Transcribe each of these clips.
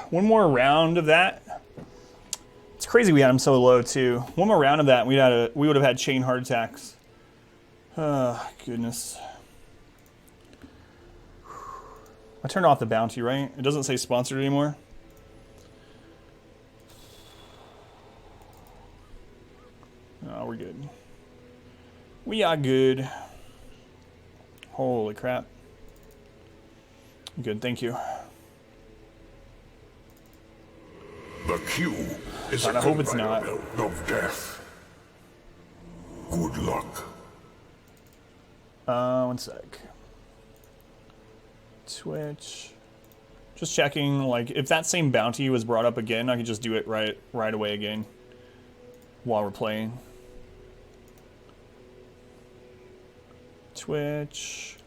one more round of that. It's crazy we had him so low too. One more round of that, we would have had chain heart attacks. Oh, goodness. I turned off the bounty, right? It doesn't say sponsored anymore. Oh, we're good. We are good. Holy crap. Good, thank you. The Q is I hope it's not. Of death. Good luck. One sec. Twitch. Just checking, like, if that same bounty was brought up again, I could just do it right away again while we're playing. Twitch.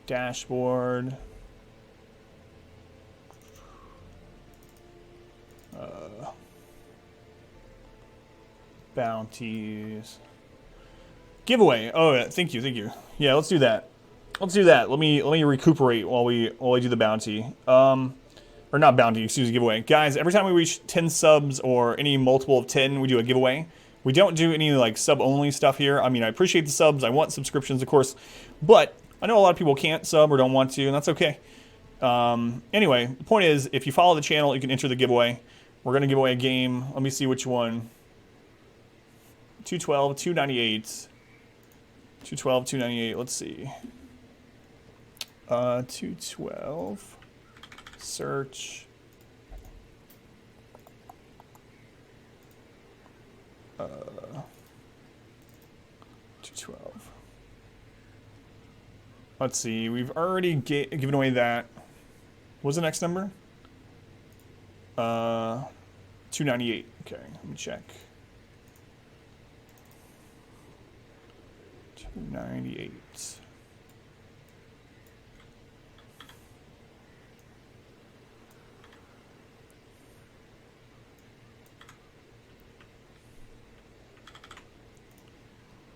Dashboard. Bounties. Giveaway. Oh, yeah, thank you. Yeah, let's do that. Let's do that. Let me recuperate while we do the bounty. Or not bounty, excuse me, giveaway. Guys, every time we reach 10 subs or any multiple of 10, we do a giveaway. We don't do any like sub-only stuff here. I mean, I appreciate the subs. I want subscriptions, of course. But I know a lot of people can't sub or don't want to, and that's okay. Anyway, the point is, if you follow the channel, you can enter the giveaway. We're going to give away a game. Let me see which one. 212, 298. 212, 298. Let's see. 212. Search. 212. Let's see. We've already given away that. What's the next number? 298. Okay, let me check. 298.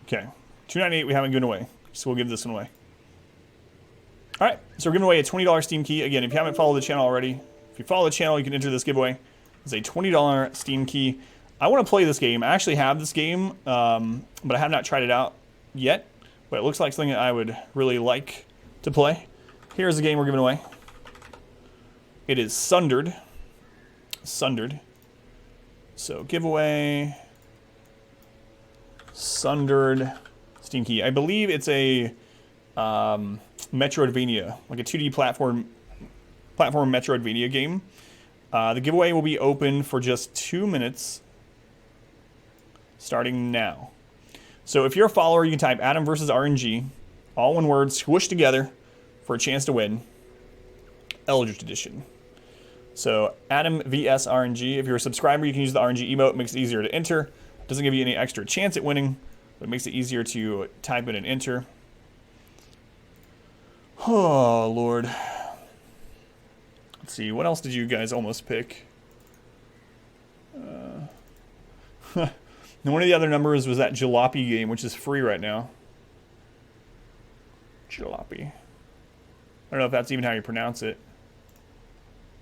Okay, 298 we haven't given away, so we'll give this one away. All right, so we're giving away a $20 Steam key. Again, if you haven't followed the channel already, if you follow the channel, you can enter this giveaway. It's a $20 Steam key. I want to play this game. I actually have this game, but I have not tried it out yet. But it looks like something that I would really like to play. Here's the game we're giving away. It is Sundered. Sundered. So giveaway. Sundered Steam key. I believe it's a Metroidvania, like a 2D platform Metroidvania game. The giveaway will be open for just 2 minutes, starting now. So if you're a follower, you can type Adam versus RNG, all one word, squished together, for a chance to win. Eldritch Edition. So Adam vs RNG. If you're a subscriber, you can use the RNG emote. It makes it easier to enter. Doesn't give you any extra chance at winning, but it makes it easier to type in and enter. Oh, Lord. Let's see, what else did you guys almost pick? One of the other numbers was that Jalopy game, which is free right now. Jalopy. I don't know if that's even how you pronounce it.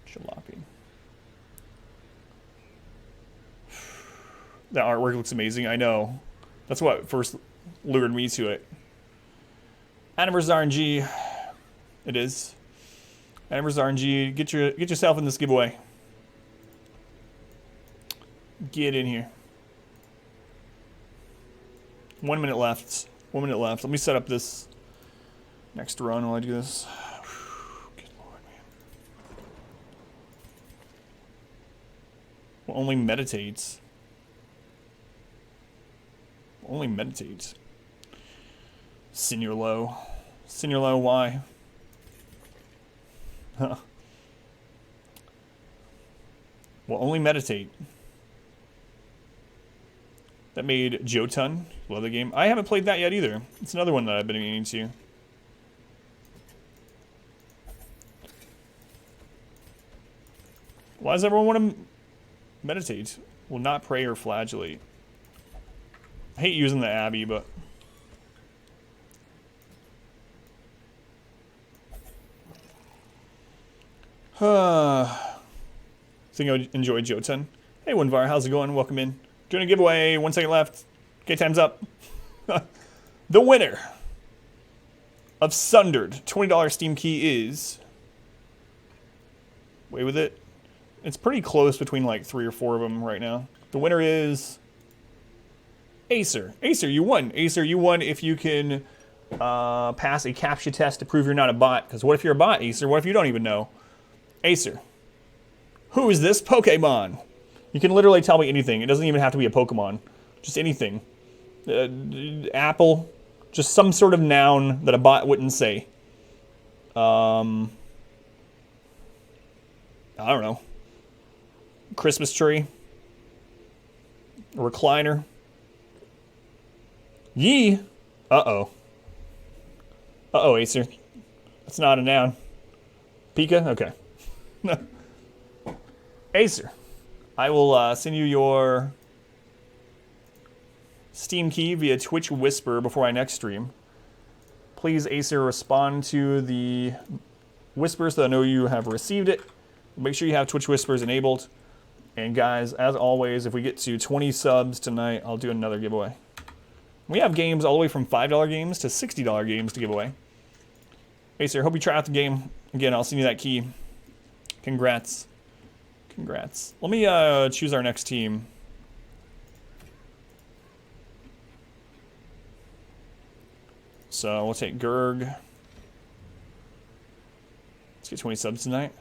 Jalopy. That artwork looks amazing, I know. That's what first lured me to it. Adam vs RNG. It is. Adam vs RNG. Get yourself in this giveaway. Get in here. 1 minute left. 1 minute left. Let me set up this next run while I do this. Good Lord, man. Well, only meditates. Only meditates. Senior low. Senior low, why? Huh. Well, only meditate. That made Jotun. Love the game. I haven't played that yet either. It's another one that I've been meaning to. Why does everyone want to meditate? Will not pray or flagellate. I hate using the Abbey, but... Think I would enjoy Jotun. Hey, Winvar, how's it going? Welcome in. Doing a giveaway. 1 second left. Okay, time's up. The winner of Sundered $20 Steam key is... Wait with it. It's pretty close between like 3 or 4 of them right now. The winner is... Acer. Acer, you won. Acer, you won if you can pass a CAPTCHA test to prove you're not a bot. Because what if you're a bot, Acer? What if you don't even know? Acer. Who is this Pokemon? You can literally tell me anything. It doesn't even have to be a Pokemon. Just anything. Apple. Just some sort of noun that a bot wouldn't say. I don't know. Christmas tree. A recliner. Yee. Uh-oh. Uh-oh, Acer. That's not a noun. Pika? Okay. Acer. I will send you your Steam key via Twitch Whisper before my next stream. Please, Acer, respond to the Whisper so I know you have received it. Make sure you have Twitch Whispers enabled. And guys, as always, if we get to 20 subs tonight, I'll do another giveaway. We have games all the way from $5 games to $60 games to give away. Acer, hope you try out the game. Again, I'll send you that key. Congrats. Congrats. Let me choose our next team. So we'll take Gurg. Let's get 20 subs tonight.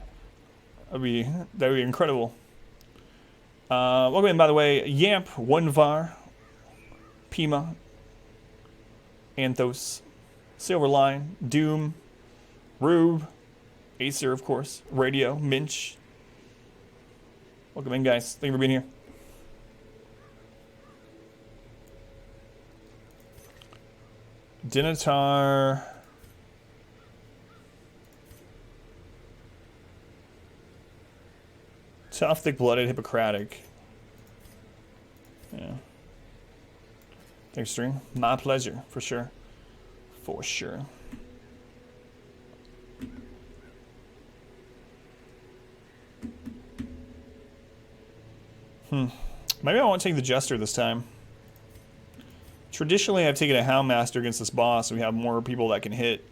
That'd be incredible. Welcome in, by the way, Yamp, Onevar, Pima, Anthos, Silverline, Doom, Rube, Acer, of course, Radio, Minch. Welcome in, guys. Thank you for being here. Dinatar. Tough, thick-blooded, Hippocratic. Yeah. Thanks, stream. My pleasure, for sure. For sure. Maybe I won't take the Jester this time. Traditionally, I've taken a Houndmaster against this boss, so we have more people that can hit.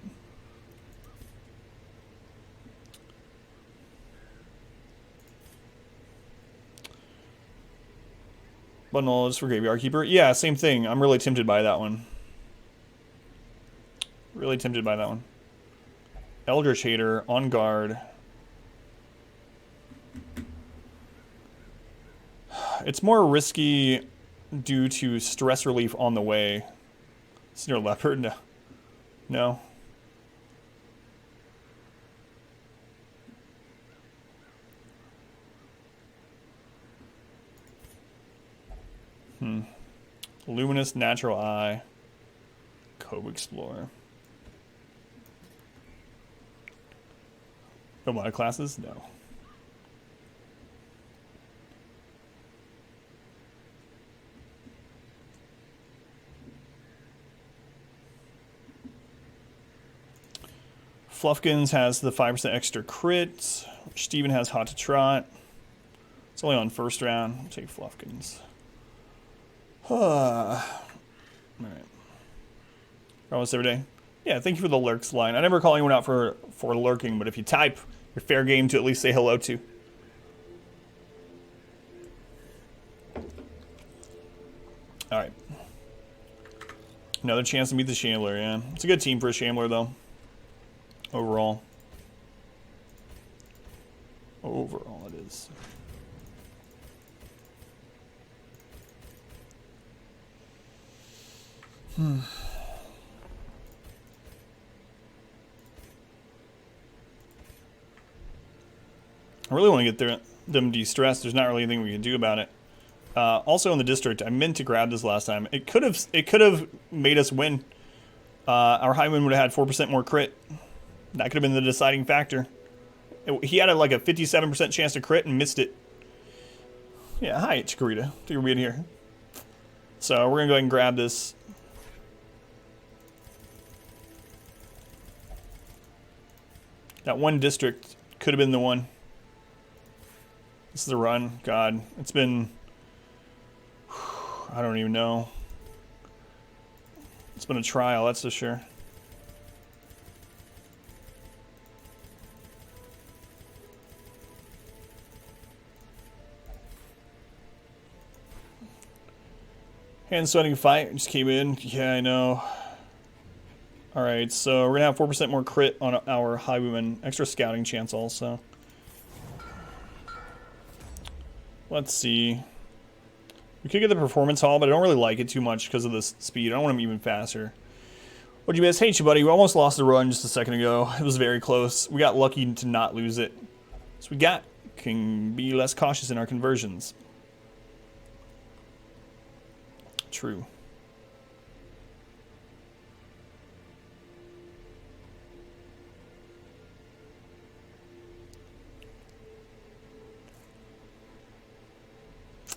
Bundles for Graveyard Keeper. Yeah, same thing. I'm really tempted by that one. Really tempted by that one. Eldritch Hater, on guard. It's more risky due to stress relief on the way. Sneer Leopard? No. No. Luminous Natural Eye. Cove Explorer. No mod classes? No. Fluffkins has the 5% extra crit. Steven has Hot to Trot. It's only on first round. I'll take Fluffkins. Alright. Almost every day. Yeah, thank you for the lurks line. I never call anyone out for lurking, but if you type, you're fair game to at least say hello to. Alright. Another chance to meet the Shambler, yeah. It's a good team for a Shambler, though. Overall. Overall, it is. I really want to get them de-stressed. There's not really anything we can do about it. Also in the district, I meant to grab this last time. It could have made us win. Our Highwind would have had 4% more crit. That could have been the deciding factor. He had like a 57% chance to crit and missed it. Yeah, hi, Chikorita. Thank you for being here. So we're gonna go ahead and grab this. That one district could have been the one. This is the run. God, it's been... I don't even know. It's been a trial, that's for sure. Hand sweating fight, just came in. Yeah, I know. Alright, so we're gonna have 4% more crit on our highwayman. Extra scouting chance also. Let's see. We could get the performance hall, but I don't really like it too much because of this speed. I don't want him even faster. What'd you miss? Hey, you, buddy. We almost lost the run just a second ago. It was very close. We got lucky to not lose it. So we can be less cautious in our conversions. True.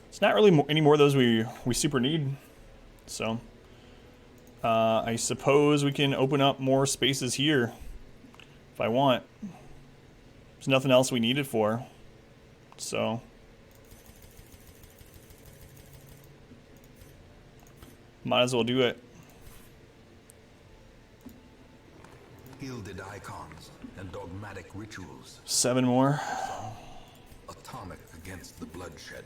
It's not really any more of those we super need. So I suppose we can open up more spaces here if I want. There's nothing else we need it for. So might as well do it. Gilded icons and dogmatic rituals. 7 more. Atomic against the bloodshed.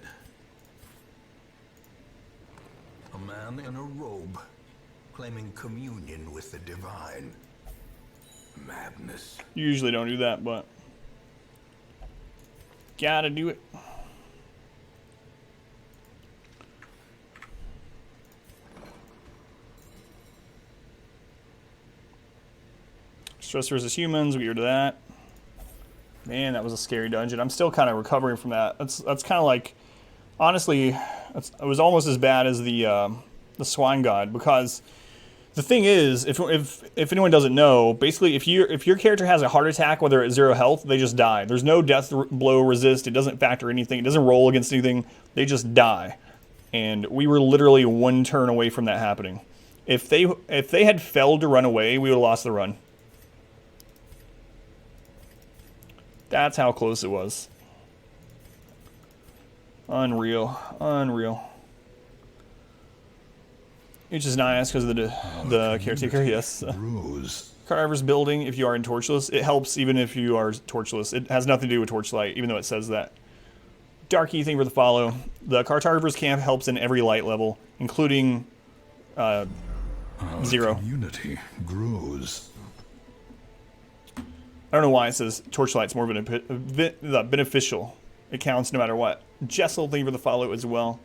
A man in a robe, claiming communion with the divine. Madness. You usually don't do that, but gotta do it. Stress versus humans, we get rid of that. Man, that was a scary dungeon. I'm still kind of recovering from that. That's kind of like, honestly, it was almost as bad as the Swine God, because the thing is, if anyone doesn't know, basically if your character has a heart attack, whether it's 0 health, they just die. There's no death blow resist. It doesn't factor anything. It doesn't roll against anything. They just die. And we were literally 1 turn away from that happening. If they had failed to run away, we would have lost the run. That's how close it was. Unreal. Unreal. Which is nice because of the caretaker, yes. Carver's building, if you are in Torchless, it helps even if you are Torchless. It has nothing to do with Torchlight, even though it says that. Darky, thank you for the follow. The Cartographer's camp helps in every light level, including 0. Community grows. I don't know why it says Torchlight's more beneficial. It counts no matter what. Jessel, thank you for the follow as well.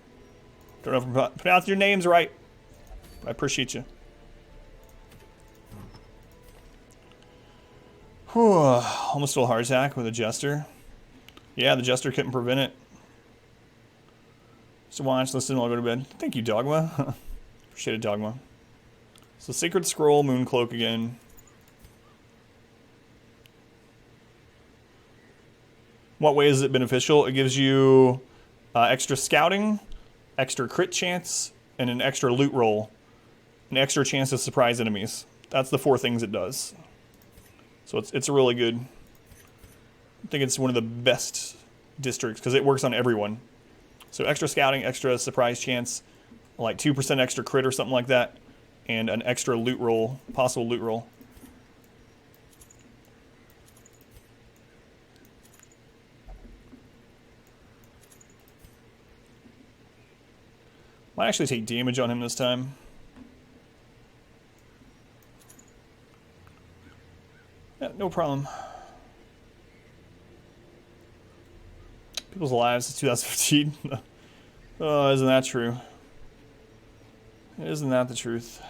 Don't know if I'm pronouncing your names right. I appreciate you. Whew, almost stole a heart attack with a Jester. Yeah, the Jester couldn't prevent it. So watch, listen, I'll go to bed. Thank you, Dogma. Appreciate it, Dogma. So Sacred Scroll, Mooncloak again. What way is it beneficial? It gives you extra scouting, extra crit chance, and an extra loot roll. An extra chance to surprise enemies. That's the 4 things it does. So it's a really good... I think it's one of the best districts because it works on everyone. So extra scouting, extra surprise chance, like 2% extra crit or something like that, and an extra loot roll, possible loot roll. Might actually take damage on him this time. Yeah, no problem. People's lives since 2015. Oh, isn't that true? Isn't that the truth?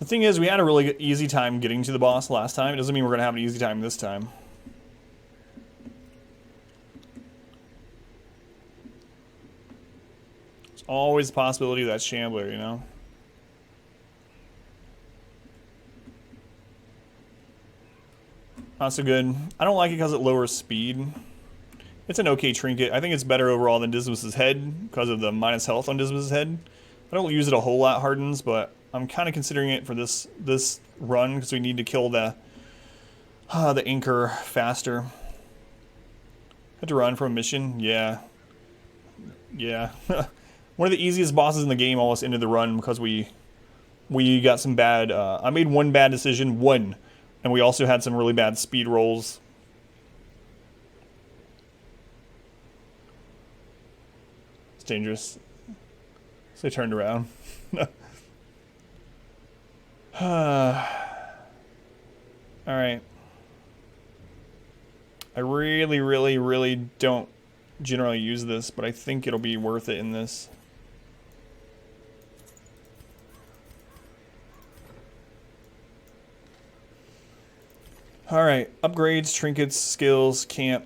The thing is, we had a really easy time getting to the boss last time. It doesn't mean we're going to have an easy time this time. There's always the possibility of that Shambler, you know? Not so good. I don't like it because it lowers speed. It's an okay trinket. I think it's better overall than Dismas's head because of the minus health on Dismas's head. I don't use it a whole lot, Hardens, but I'm kind of considering it for this run because we need to kill the anchor faster. Had to run from a mission? Yeah. Yeah. One of the easiest bosses in the game almost ended the run because we got some bad... I made one bad decision, and we also had some really bad speed rolls. It's dangerous. So they turned around. Alright. I really, really, really don't generally use this, but I think it'll be worth it in this. Alright, upgrades, trinkets, skills, camp,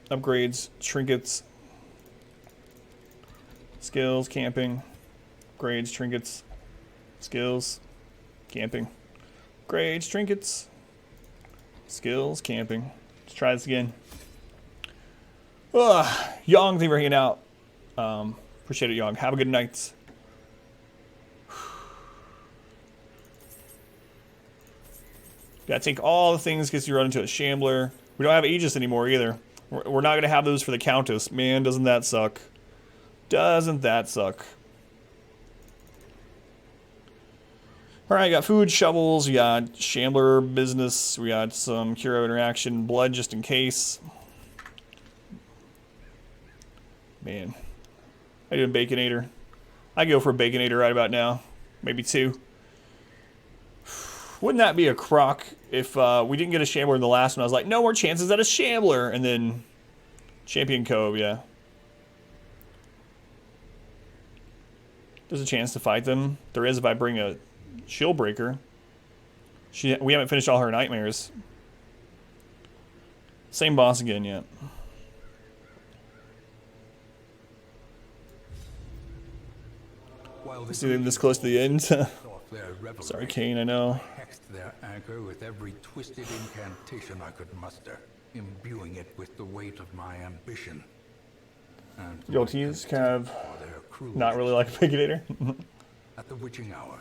upgrades, trinkets, skills, camping, upgrades, trinkets, skills, camping, upgrades, trinkets, skills, camping. Let's try this again. Young, thank you for hanging out. Appreciate it, Young. Have a good night. Gotta take all the things because you run into a Shambler. We don't have Aegis anymore either. We're not gonna have those for the Countess. Man, doesn't that suck. Doesn't that suck. Alright, got food, shovels, we got Shambler business, we got some hero interaction, blood just in case. Man. I do a Baconator. I go for a Baconator right about now. Maybe 2. Wouldn't that be a crock if we didn't get a Shambler in the last one? I was like, no more chances at a Shambler. And then Champion Cove, yeah. There's a chance to fight them. There is if I bring a Shield Breaker. We haven't finished all her nightmares. Same boss again yet. See them this close to the end. Sorry, Kane, I know. Hexed their anchor with every twisted incantation I could muster, imbuing it with the weight of my ambition. And Yo, teams kind of not really like a Baconator. At the witching hour,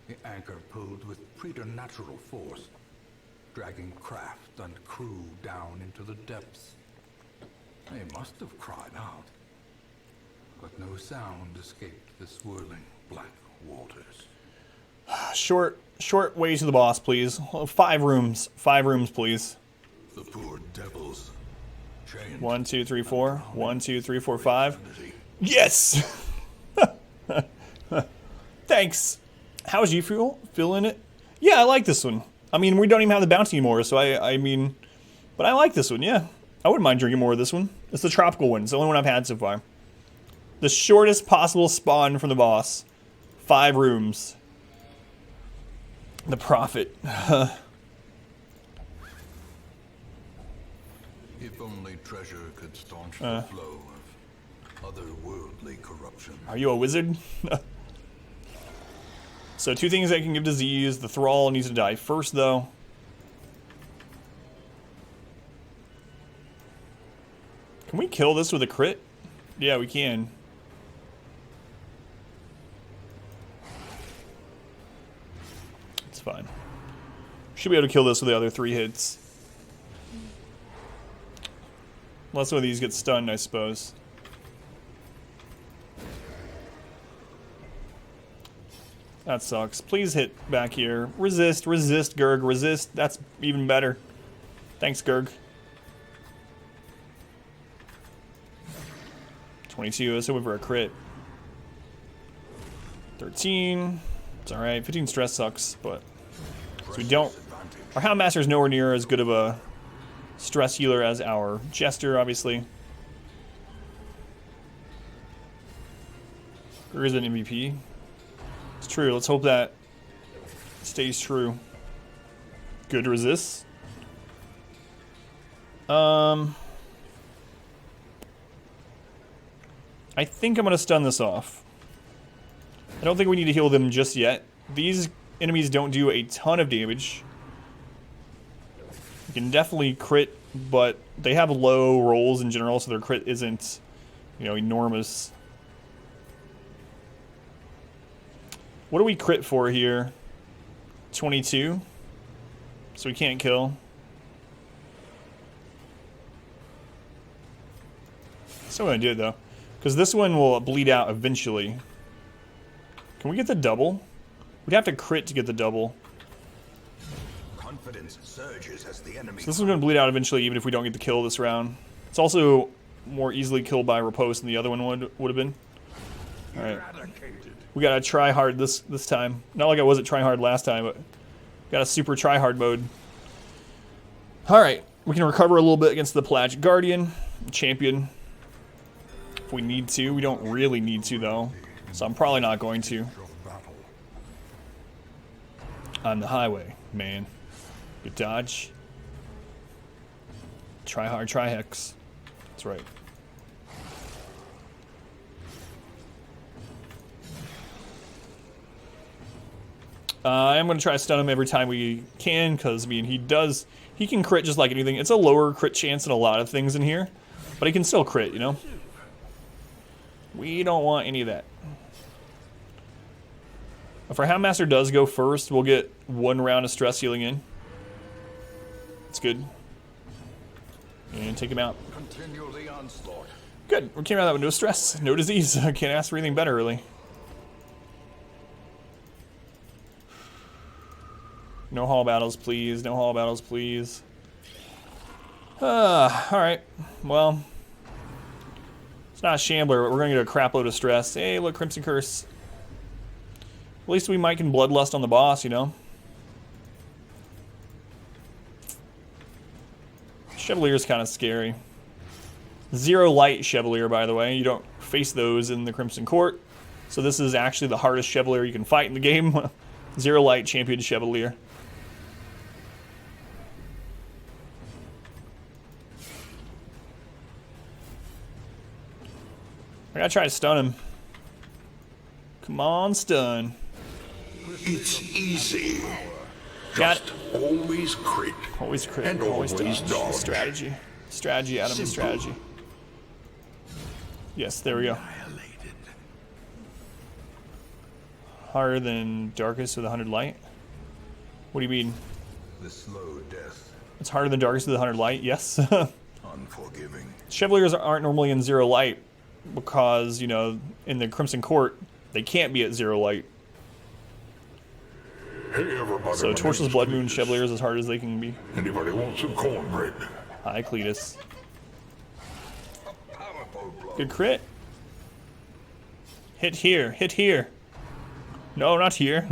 the anchor pulled with preternatural force, dragging craft and crew down into the depths. They must have cried out, but no sound escaped the swirling black waters. Short way to the boss, please. 5 rooms. 5 rooms, please. The poor devils. 1, 2, 3, 4. 1, 2, 3, 4, 5. Yes! Thanks. How's you feeling it? Yeah, I like this one. I mean, we don't even have the bounty anymore, so I mean... But I like this one, yeah. I wouldn't mind drinking more of this one. It's the tropical one. It's the only one I've had so far. The shortest possible spawn from the boss. 5 rooms. The Prophet. If only treasure could staunch the flow of otherworldly corruption. Are you a wizard? So 2 things that can give disease. The Thrall needs to die first, though. Can we kill this with a crit? Yeah, we can. It's fine. Should be able to kill this with the other 3 hits. Unless one of these gets stunned, I suppose. That sucks. Please hit back here. Resist, resist, Gurg, resist. That's even better. Thanks, Gurg. 22, let's hope for a crit. 13. It's alright. 15 stress sucks, but... So we don't... Our Houndmaster is nowhere near as good of a stress healer as our Jester, obviously. Gurg is an MVP. It's true. Let's hope that stays true. Good resist. I think I'm going to stun this off. I don't think we need to heal them just yet. These enemies don't do a ton of damage. You can definitely crit, but they have low rolls in general, so their crit isn't, you know, enormous. What do we crit for here? 22. So we can't kill. Still gonna do it though, because this one will bleed out eventually. Can we get the double? We'd have to crit to get the double. Confidence surges as the enemy. So this one's gonna bleed out eventually, even if we don't get the kill this round. It's also more easily killed by riposte than the other one would have been. All right, we gotta try hard this time. Not like I wasn't trying hard last time, but got a super try hard mode. All right, we can recover a little bit against the Pelagic Guardian champion if we need to. We don't really need to though, so I'm probably not going to. On the highway, man. Good dodge. Try hard, try hex. That's right. I am going to try to stun him every time we can, because, I mean, he can crit just like anything. It's a lower crit chance than a lot of things in here, but he can still crit, you know? We don't want any of that. If our Houndmaster does go first, we'll get 1 round of stress healing in. That's good. And take him out. Continue the onslaught. Good. We came out of that with no stress, no disease. I can't ask for anything better, really. No hall battles, please. No hall battles, please. Alright. Well, it's not a Shambler, but we're going to get a crap load of stress. Hey, look, Crimson Curse. At least we might can Bloodlust on the boss, you know? Chevalier's kind of scary. 0 light Chevalier, by the way. You don't face those in the Crimson Court. So this is actually the hardest Chevalier you can fight in the game. 0 light champion Chevalier. I gotta try to stun him. Come on, stun. It's easy. Got Just always crit. Always crit. And Always always dodge. dodge. Strategy. Strategy, Adam. Strategy. Yes, there we go. Annihilated. Harder than Darkest with 100 light? What do you mean? The slow death. It's harder than Darkest with 100 light? Yes. Unforgiving. Chevaliers aren't normally in 0 light because, you know, in the Crimson Court, they can't be at 0 light. Hey everybody. So my Torchless name's Blood Moon Cletus. Chevalier is as hard as they can be. Anybody want some cornbread? Hi, Cletus. Powerful blow. Good crit. Hit here. Hit here. No, not here.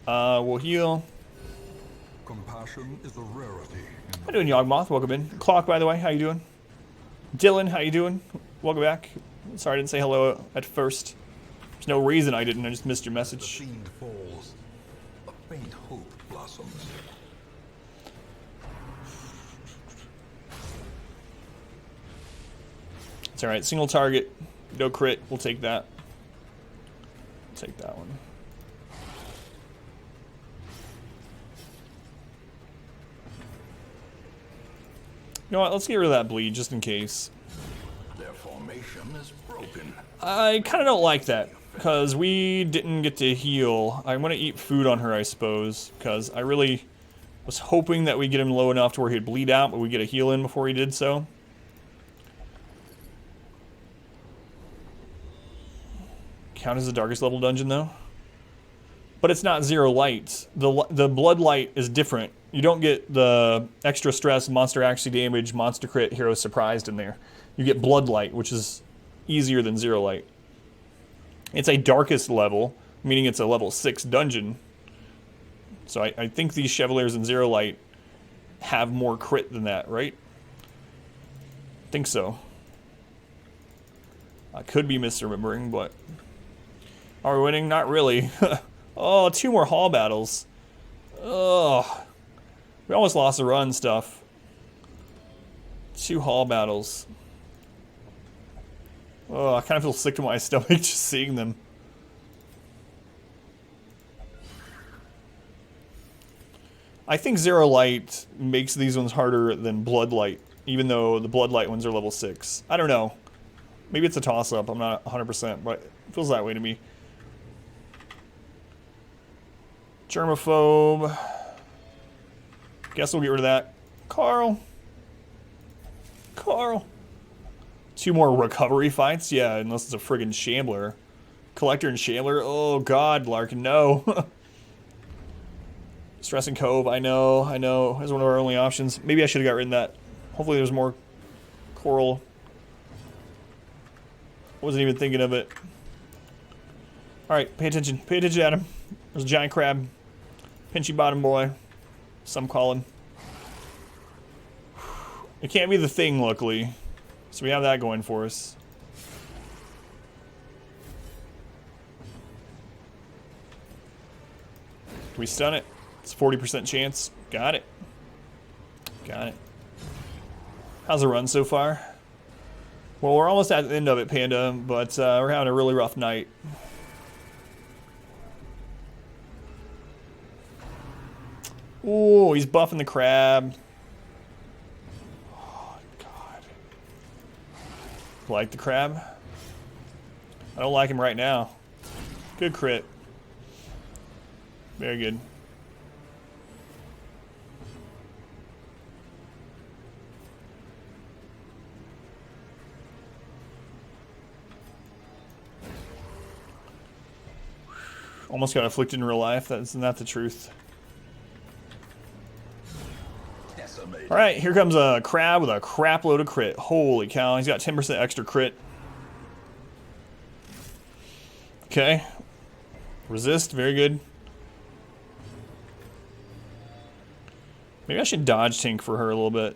We'll heal. Compassion is a rarity. How you doing, Yawgmoth? Welcome in. Clock, by the way, how you doing? Dylan, how you doing? Welcome back. Sorry I didn't say hello at first. There's no reason I didn't. I just missed your The message. fiend falls. A faint hope blossoms. It's alright. Single target. No crit. We'll take that. Take that one. You know what? Let's get rid of that bleed just in case. Their formation is broken. I kind of don't like that because we didn't get to heal. I'm going to eat food on her, I suppose, because I really was hoping that we get him low enough to where he'd bleed out, but we get a heal in before he did so. Count as the darkest level dungeon, though. But it's not 0 light. The blood light is different. You don't get the extra stress, monster accuracy damage, monster crit, hero surprised in there. You get blood light, which is easier than 0 light. It's a darkest level, meaning it's a level 6 dungeon. So I think these Chevaliers in 0 light have more crit than that, right? I think so. I could be misremembering, but... Are we winning? Not really. Oh, 2 more hall battles. Ugh. We almost lost the run stuff. 2 hall battles. Oh, I kind of feel sick to my stomach just seeing them. I think 0 light makes these ones harder than blood light, even though the blood light ones are level 6. I don't know. Maybe it's a toss-up. I'm not 100%, but it feels that way to me. Germaphobe. Guess we'll get rid of that. Carl. 2 more recovery fights? Yeah, unless it's a friggin' Shambler. Collector and Shambler? Oh god, Larkin, no. Stress and Cove, I know. That's one of our only options. Maybe I should have got rid of that. Hopefully there's more coral. Wasn't even thinking of it. Alright, pay attention. Pay attention, Adam. There's a giant crab. Pinchy bottom boy. Some call him. It can't be the thing, luckily. So we have that going for us. Can we stun it? It's a 40% chance. Got it. Got it. How's the run so far? Well, we're almost at the end of it, Panda, but we're having a really rough night. Ooh, he's buffing the crab. Oh, God. Like the crab? I don't like him right now. Good crit. Very good. Almost got afflicted in real life. That's not the truth. Alright, here comes a crab with a crap load of crit. Holy cow, he's got 10% extra crit. Okay. Resist, very good. Maybe I should dodge tank for her a little bit.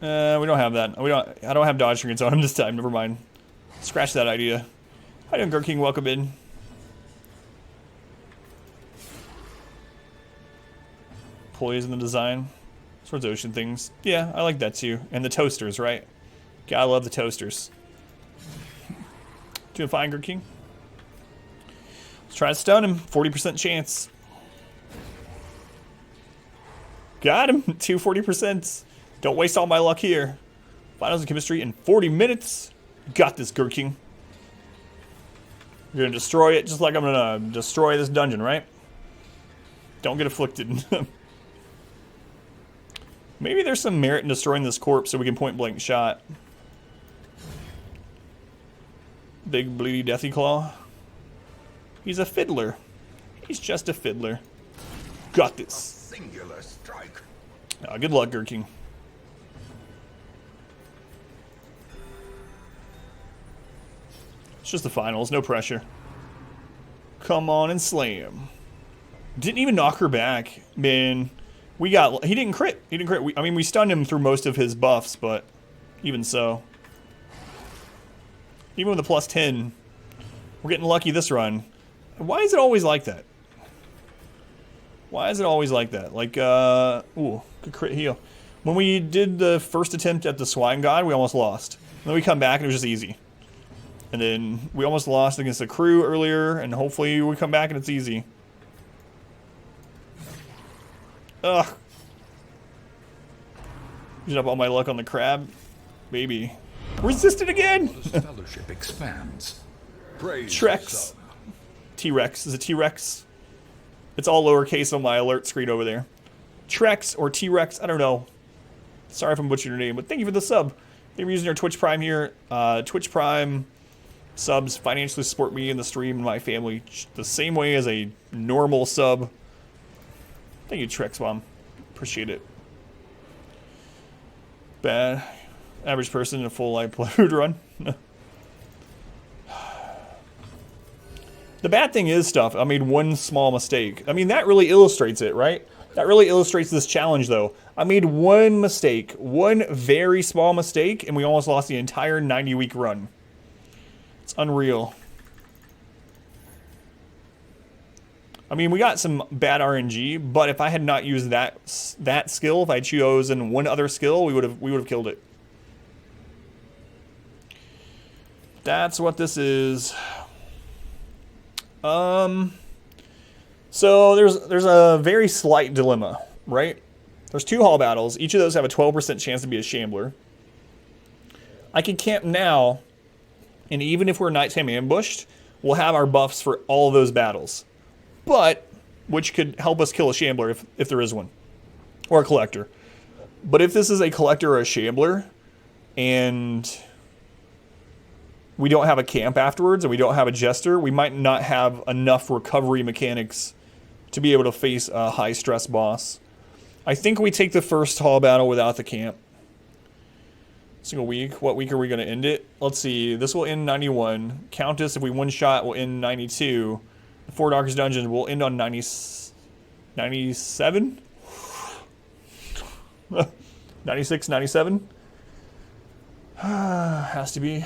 We don't have that. I don't have dodge trinkets on him this time, never mind. Scratch that idea. How you doing, Gurking? Welcome in. Poise in the design. Sorts of ocean things. Yeah, I like that too. And the toasters, right? Gotta love the toasters. Doing fine, Gurking. Let's try to stun him. 40% chance. Got him. 240%. Don't waste all my luck here. Finals in chemistry in 40 minutes. Got this, Gurking. You're gonna destroy it just like I'm gonna destroy this dungeon, right? Don't get afflicted. Maybe there's some merit in destroying this corpse so we can point blank shot. Big bleedy deathy claw. He's a fiddler. He's just a fiddler. Got this. Singular strike. Good luck, Gurking. It's just the finals, no pressure. Come on and slam. Didn't even knock her back, man. He didn't crit. He didn't crit. I mean, we stunned him through most of his buffs, but even so. Even with a plus 10, we're getting lucky this run. Why is it always like that? Why is it always like that? Like, ooh, good crit heal. When we did the first attempt at the Swine God, we almost lost. And then we come back and it was just easy. And then we almost lost against the crew earlier, and hopefully we come back and it's easy. Ugh. Using up all my luck on the crab. Baby. Resisted again! The fellowship expands. Praise Trex. T-Rex. Is it T-Rex? It's all lowercase on my alert screen over there. Trex or T-Rex, I don't know. Sorry if I'm butchering your name, but thank you for the sub. They're using our Twitch Prime here. Twitch Prime subs financially support me and the stream and my family the same way as a normal sub. Thank you, Trex Mom. Appreciate it. Bad. Average person in a full light food run. The bad thing is stuff. I made one small mistake. I mean, that really illustrates it, right? That really illustrates this challenge, though. I made one mistake. One very small mistake, and we almost lost the entire 90-week run. It's unreal. I mean, we got some bad RNG, but if I had not used that skill, if I chosen one other skill, we would have killed it. That's what this is. So there's a very slight dilemma, right? There's 2 hall battles. Each of those have a 12% chance to be a Shambler. I can camp now And even if we're nighttime ambushed, we'll have our buffs for all of those battles. But, which could help us kill a Shambler if there is one. Or a Collector. But if this is a Collector or a Shambler, and we don't have a camp afterwards, and we don't have a Jester, we might not have enough recovery mechanics to be able to face a high-stress boss. I think we take the first hall battle without the camp. Single week. What week are we going to end it? Let's see. This will end 91. Countess, if we one-shot, will end 92. The Four Darkest Dungeons will end on 97? 96, 97? Has to be.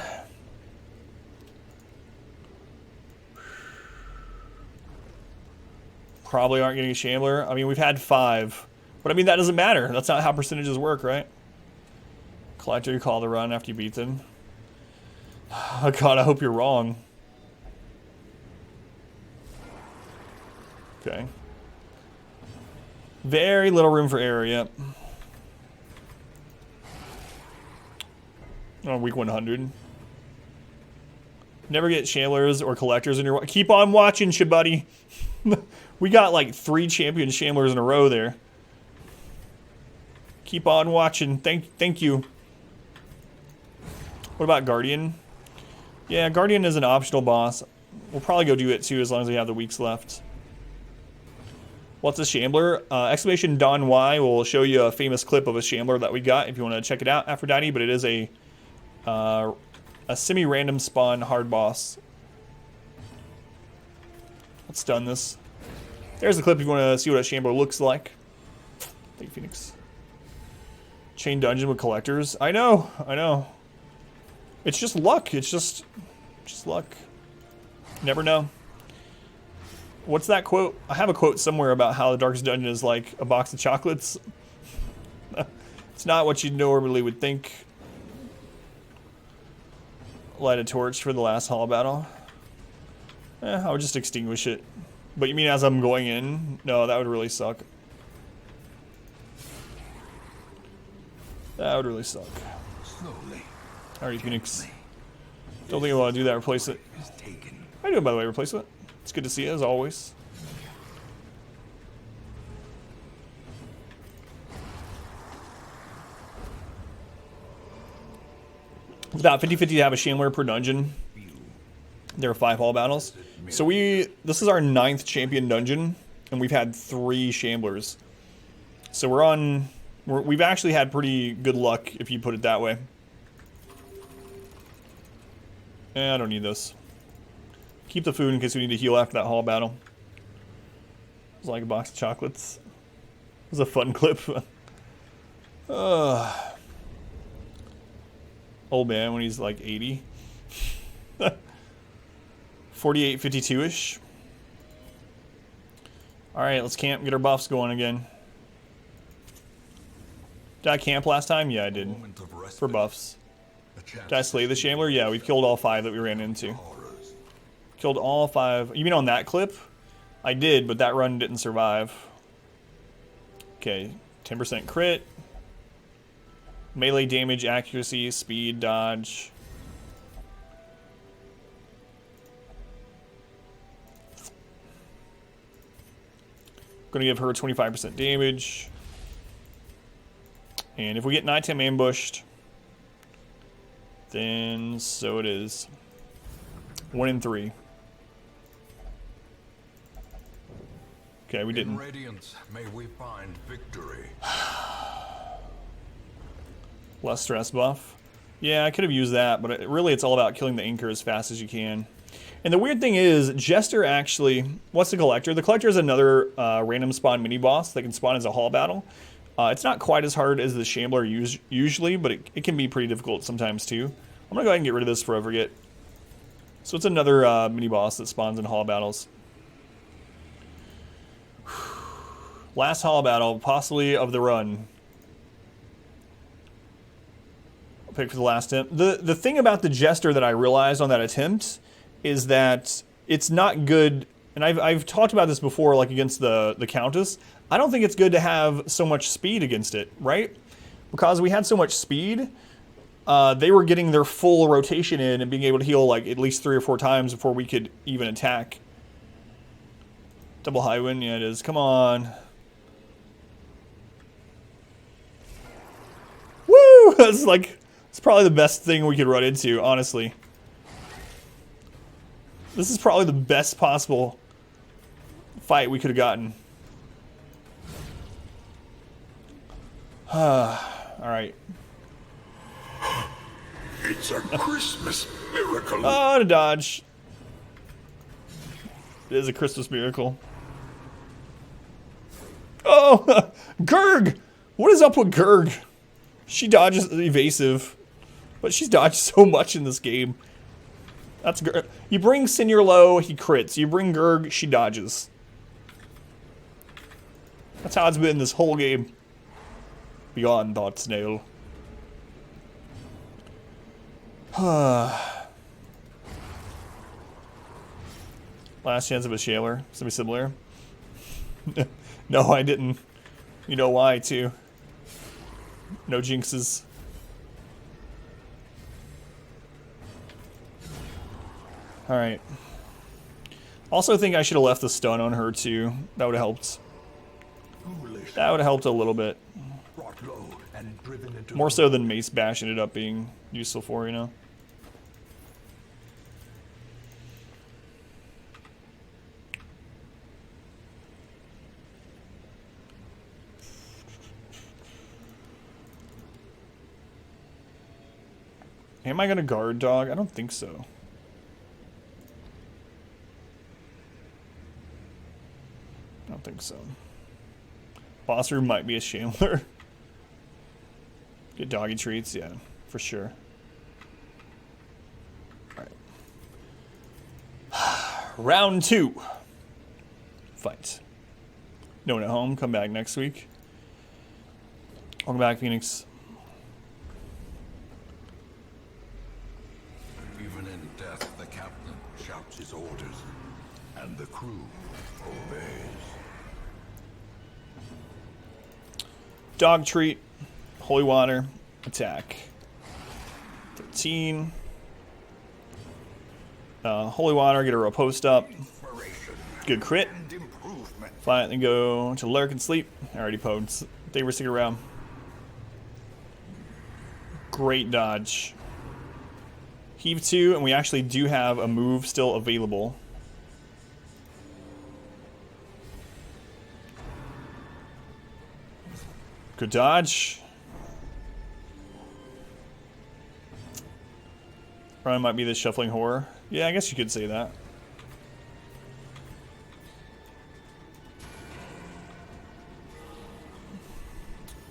Probably aren't getting a Shambler. I mean, we've had 5. But I mean, that doesn't matter. That's not how percentages work, right? Collector, you call the run after you beat them. Oh god, I hope you're wrong. Okay. Very little room for error, yep. Oh, week 100. Never get Shamblers or Collectors in your... Keep on watching, Shabuddy. We got like 3 champion Shamblers in a row there. Keep on watching. Thank you. What about Guardian? Yeah, Guardian is an optional boss. We'll probably go do it too as long as we have the weeks left. What's a Shambler? Exclamation Don Y will show you a famous clip of a Shambler that we got if you want to check it out, Aphrodite, but it is a semi-random spawn hard boss. Let's stun this. There's the clip if you want to see what a Shambler looks like. Thank you, Phoenix. Chain dungeon with collectors. I know, I know. It's just luck. It's just luck. Never know. What's that quote? I have a quote somewhere about how the Darkest Dungeon is like a box of chocolates. It's not what you normally would think. Light a torch for the last hall battle. I would just extinguish it. But you mean as I'm going in? No, that would really suck. That would really suck. Slowly. Alright, Phoenix. Don't think I want to do that. Replace it. I do, by the way, replacement. It's good to see you, as always. It's about 50-50 to have a Shambler per dungeon. There are 5 hall battles. So this is our 9th champion dungeon, and we've had 3 Shamblers. So we've actually had pretty good luck, if you put it that way. I don't need this. Keep the food in case we need to heal after that hall battle. It's like a box of chocolates. It was a fun clip. Old man when he's like 80. 48, 52-ish. Alright, let's camp, get our buffs going again. Did I camp last time? Yeah, I did. For buffs. Did I slay the Shambler? Yeah, we've killed all 5 that we ran into. Killed all 5. You mean on that clip? I did, but that run didn't survive. Okay, 10% crit. Melee damage, accuracy, speed, dodge. Gonna give her 25% damage. And if we get nighttime ambushed, then so it is. 1 in 3. Okay, we didn't. In radiance, may we find victory. Less stress buff. Yeah, I could have used that, but really it's all about killing the anchor as fast as you can. And the weird thing is, Jester actually... What's the Collector? The Collector is another random spawn mini-boss that can spawn as a hall battle. It's not quite as hard as the Shambler usually, but it can be pretty difficult sometimes too. I'm going to go ahead and get rid of this before I forget. So it's another mini-boss that spawns in hall battles. Last hall battle, possibly of the run. I'll pick for the last attempt. The thing about the Jester that I realized on that attempt is that it's not good, and I've talked about this before, like against the Countess. I don't think it's good to have so much speed against it, right? Because we had so much speed, they were getting their full rotation in and being able to heal like at least 3 or 4 times before we could even attack. Double high wind, yeah it is. Come on. Woo! That's like, it's probably the best thing we could run into, honestly. This is probably the best possible fight we could have gotten. Alright. It's a Christmas miracle. Oh, to dodge. It is a Christmas miracle. Oh, Gurg! What is up with Gurg? She dodges evasive, but she's dodged so much in this game. That's Gurg. You bring Senior low, he crits. You bring Gurg, she dodges. That's how it's been this whole game. Beyond thought, Snail. Last chance of a Shambler. Something similar. No, I didn't. You know why, too. No jinxes. Alright. Also think I should have left the stun on her, too. That would have helped. That would have helped a little bit. More so than Mace Bash ended up being useful for, you know? Am I gonna guard dog? I don't think so. I don't think so. Boss room might be a Shambler. Get doggy treats, yeah, for sure. Alright. Round 2. Fight. No one at home, come back next week. Welcome back, Phoenix. Even in death, the captain shouts his orders, and the crew obeys. Dog treat. Holy water. Attack. 13. Holy water. Get a row post up. Good crit. Fine, then go to lurk and sleep. Already poked. They were sticking around. Great dodge. Heave 2, and we actually do have a move still available. Good dodge. Probably might be the shuffling horror. Yeah, I guess you could say that.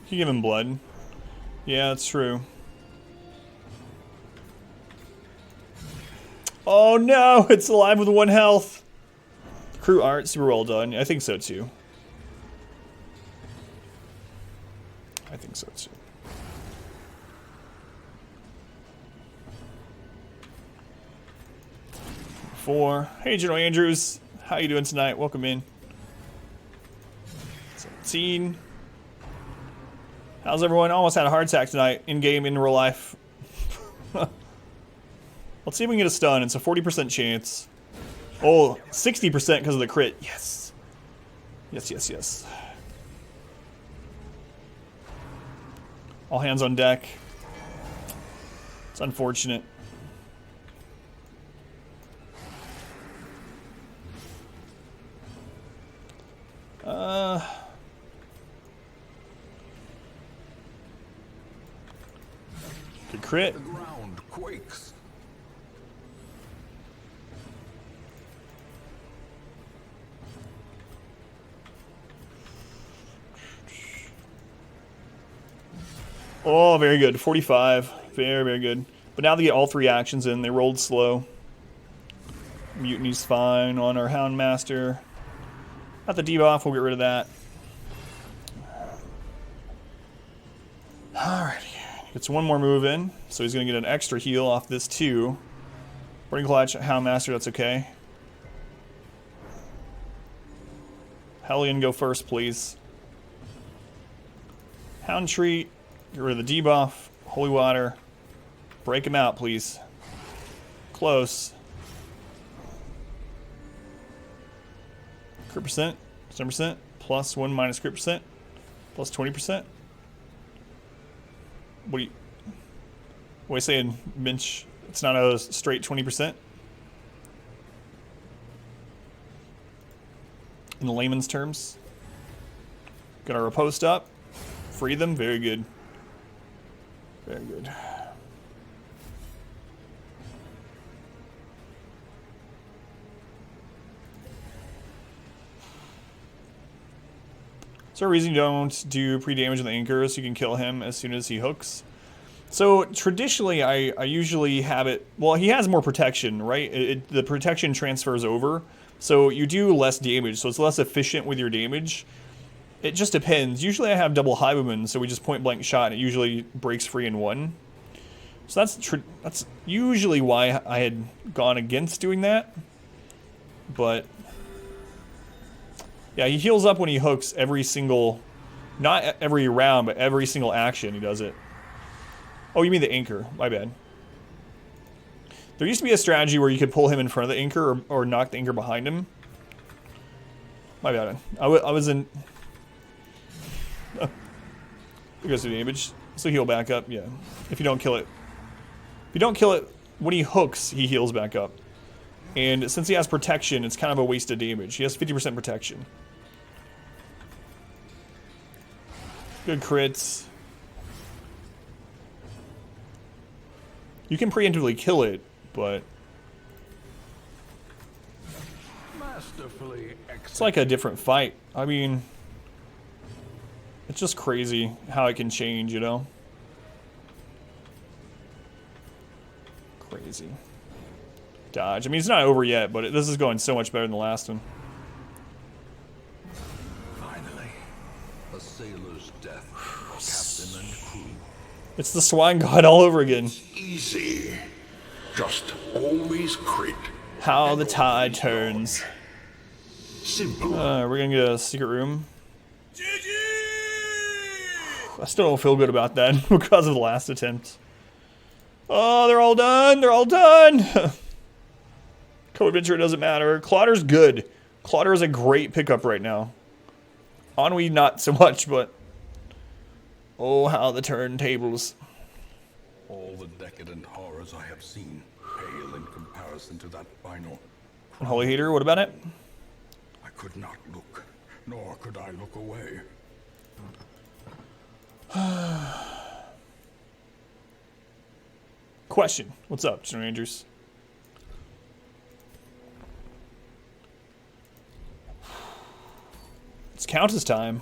You can give him blood. Yeah, that's true. Oh no, it's alive with 1 health. Crew art, super well done. I think so too. I think so too. Four. Hey, General Andrews. How you doing tonight? Welcome in. 17. How's everyone? Almost had a heart attack tonight. In-game, in real life. Let's see if we can get a stun. It's a 40% chance. Oh, 60% because of the crit. Yes. Yes, yes, yes. All hands on deck. It's unfortunate. Good crit. The ground quakes. Oh, very good. 45. Very, very good. But now they get all 3 actions in. They rolled slow. Mutiny's fine on our Houndmaster. Got the debuff. We'll get rid of that. Alrighty. Gets 1 more move in. So he's going to get an extra heal off this too. Burning Clutch, Houndmaster, that's okay. Hellion, go first, please. Hound Treat. Get rid of the debuff. Holy Water. Break him out, please. Close. Crit percent, 10%, plus 1 minus crit percent, plus 20%. What are you saying, Minch? It's not a straight 20%? In layman's terms. Got our riposte up. Free them. Very good. Very good. Is there a reason you don't do pre-damage on the anchor so you can kill him as soon as he hooks? So traditionally, I usually have it... Well, he has more protection, right? The protection transfers over. So you do less damage, so it's less efficient with your damage. It just depends. Usually I have double highwayman, so we just point blank shot and it usually breaks free in one. So that's usually why I had gone against doing that. But yeah, he heals up when he hooks every single, not every round, but every single action he does it. Oh, you mean the anchor, my bad. There used to be a strategy where you could pull him in front of the anchor or knock the anchor behind him. My bad. I was in... He goes to damage. So heal back up, yeah. If you don't kill it. If you don't kill it, when he hooks, he heals back up. And since he has protection, it's kind of a waste of damage. He has 50% protection. Good crits. You can preemptively kill it, but... It's like a different fight. I mean... It's just crazy how it can change, you know? Crazy. Dodge. I mean, it's not over yet, but this is going so much better than the last one. Finally, a sailor's death, captain and crew. It's the swine god all over again. Easy. Just always crit. How the tide turns. Simple. We're gonna get a secret room. I still don't feel good about that because of the last attempt. Oh, they're all done. They're all done. Co-adventure, doesn't matter. Clotter's good. Clotter is a great pickup right now. Ennui, not so much, but... Oh, how the turntables. All the decadent horrors I have seen pale in comparison to that final. And Holy Hater, what about it? I could not look, nor could I look away. Question. What's up, General Andrews? It's Countess time.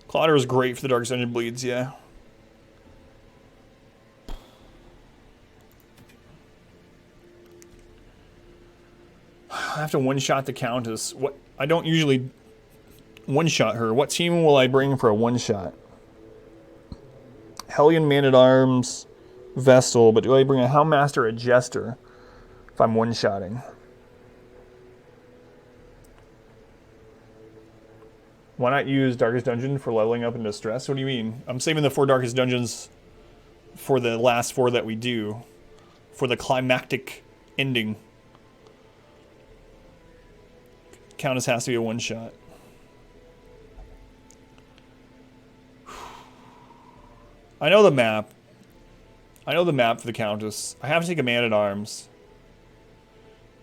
Clotter is great for the Darkest Dungeon bleeds, yeah. I have to one-shot the Countess. What? I don't usually one-shot her. What team will I bring for a one-shot? Hellion Man-at-Arms, Vestal, but do I bring a Helmmaster or a Jester if I'm one-shotting? Why not use Darkest Dungeon for leveling up in Distress? What do you mean? I'm saving the 4 Darkest Dungeons for the last 4 that we do. For the climactic ending. Countess has to be a one-shot. I know the map. I know the map for the Countess. I have to take a Man-at-Arms.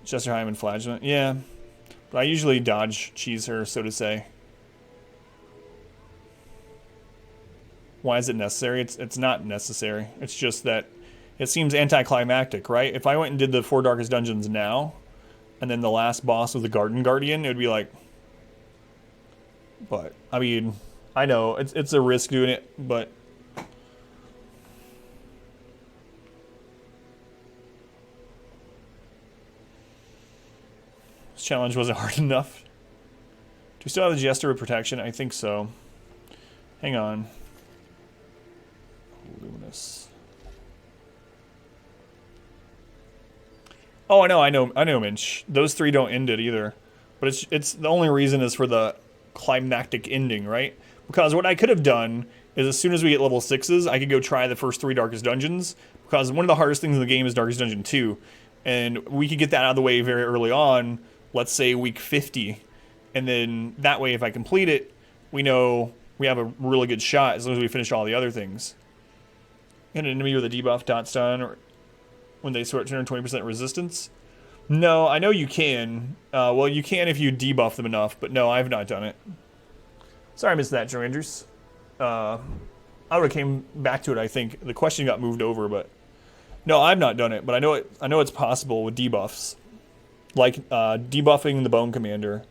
Chesterheim and Flagellant. Yeah. But I usually dodge cheese her, so to say. Why is it necessary? It's not necessary. It's just that it seems anticlimactic, right? If I went and did the 4 Darkest Dungeons now, and then the last boss was the Garden Guardian, it would be like... But, I mean, I know, it's a risk doing it, but... This challenge wasn't hard enough. Do we still have the Jester with protection? I think so. Hang on. Luminous. Oh, I know, Minch. Those 3 don't end it either. But it's the only reason is for the climactic ending, right? Because what I could have done is as soon as we get level 6s, I could go try the first 3 Darkest Dungeons, because one of the hardest things in the game is Darkest Dungeon 2, and we could get that out of the way very early on, let's say week 50, and then that way if I complete it, we know we have a really good shot as long as we finish all the other things. An enemy with a debuff dot stun, or when they start 220% resistance. No, I know you can. Well, you can if you debuff them enough, but no, I have not done it. Sorry I missed that, Joe Andrews. I would have came back to it, I think. The question got moved over, but... No, I've not done it, but I know it's possible with debuffs. Like, debuffing the Bone Commander.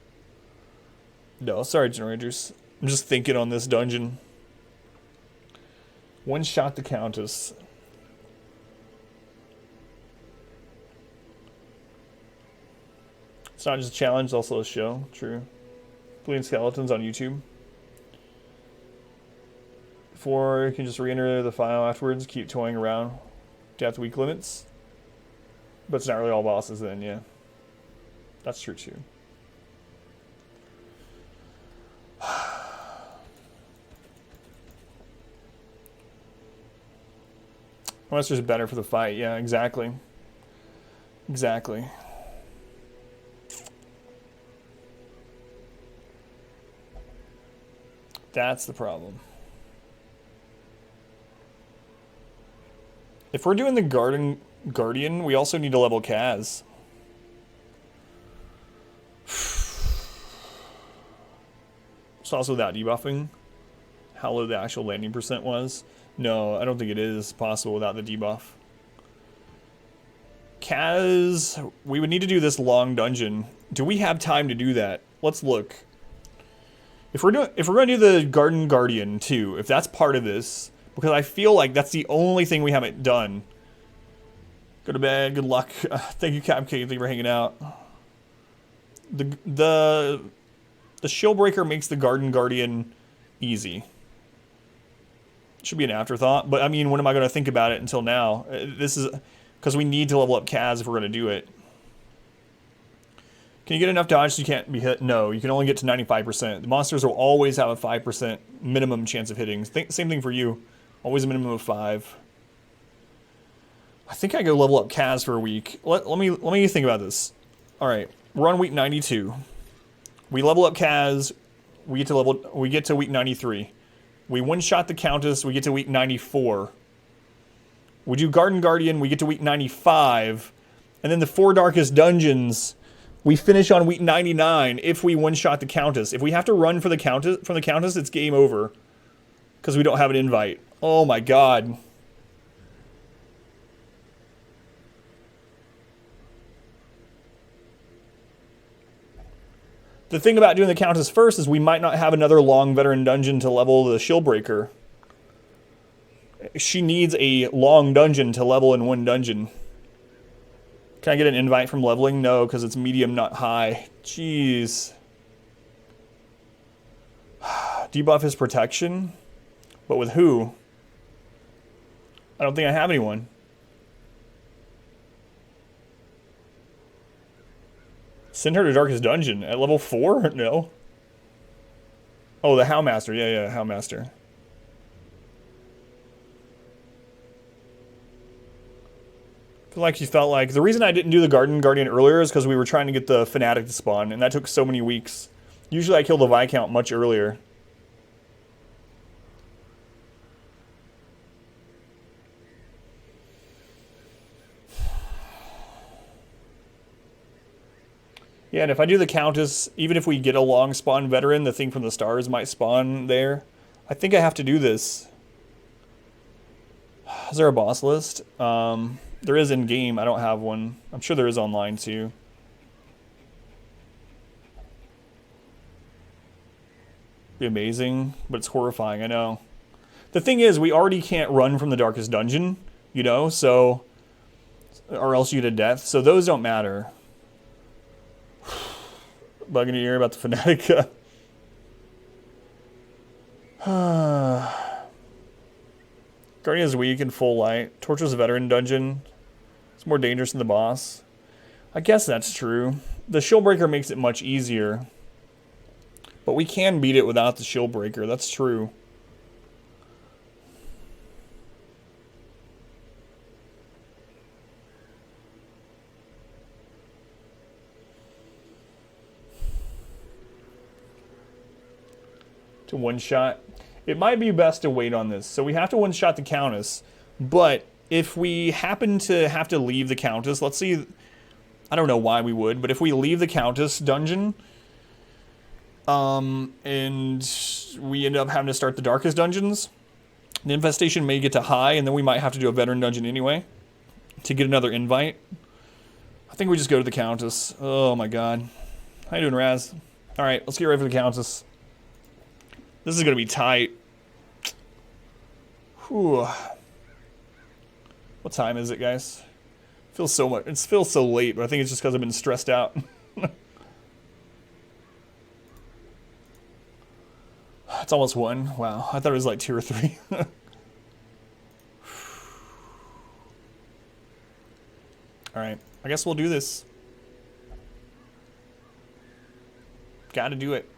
No, sorry, General Andrews. I'm just thinking on this dungeon. One shot the Countess. It's not just a challenge, it's also a show. True. Bleeding Skeletons on YouTube. Or you can just re-enter the file afterwards, keep toying around. Depth weak limits. But it's not really all bosses then, yeah. That's true too. Monster's better for the fight, yeah, exactly. Exactly. That's the problem. If we're doing the Guardian, we also need to level Kaz. It's also without debuffing. How low the actual landing percent was. No, I don't think it is possible without the debuff. Kaz, we would need to do this long dungeon. Do we have time to do that? Let's look. If we're going to do the Garden Guardian too, if that's part of this, because I feel like that's the only thing we haven't done. Go to bed. Good luck. Thank you, Capcade. Thank you for hanging out. The Shieldbreaker makes the Garden Guardian easy. Should be an afterthought, but I mean, when am I going to think about it until now? This is because we need to level up Kaz if we're going to do it. Can you get enough dodge so you can't be hit? No, you can only get to 95%. The monsters will always have a 5% minimum chance of hitting. Same thing for you. Always a minimum of 5. I think I go level up Kaz for a week. Let me think about this. All right, we're on week 92. We level up Kaz. We get to week 93. We one-shot the Countess, we get to week 94. We do Garden Guardian, we get to week 95. And then the 4 Darkest Dungeons, we finish on week 99 if we one-shot the Countess. If we have to run for the Countess, it's game over. Because we don't have an invite. Oh my god. The thing about doing the Countess first is we might not have another long veteran dungeon to level the Shieldbreaker. She needs a long dungeon to level in one dungeon. Can I get an invite from leveling? No, because it's medium, not high. Jeez. Debuff his protection? But with who? I don't think I have anyone. Send her to Darkest Dungeon at level 4? No. Oh, the Howmaster. Yeah, Howmaster. I feel like you felt like... The reason I didn't do the Garden Guardian earlier is because we were trying to get the Fanatic to spawn, and that took so many weeks. Usually I kill the Viscount much earlier. Yeah, and if I do the Countess, even if we get a long spawn veteran, the thing from the stars might spawn there. I think I have to do this. Is there a boss list? There is in-game. I don't have one. I'm sure there is online, too. Be amazing, but it's horrifying, I know. The thing is, we already can't run from the Darkest Dungeon, you know, so... Or else you get a death, so those don't matter. Bug in your ear about the Fanatic. Guardian is weak in full light. Torchless veteran dungeon. It's more dangerous than the boss. I guess that's true. The Shieldbreaker makes it much easier. But we can beat it without the Shieldbreaker. That's true. to one-shot. It might be best to wait on this. So we have to one-shot the Countess, but if we happen to have to leave the Countess, let's see, I don't know why we would, but if we leave the Countess dungeon, and we end up having to start the Darkest dungeons, the infestation may get to high, and then we might have to do a veteran dungeon anyway to get another invite. I think we just go to the Countess. Oh my god. How you doing, Raz? Alright, let's get ready for the Countess. This is going to be tight. Whew. What time is it, guys? It feels so late, but I think it's just because I've been stressed out. It's almost 1. Wow, I thought it was like 2 or 3. Alright, I guess we'll do this. Gotta do it.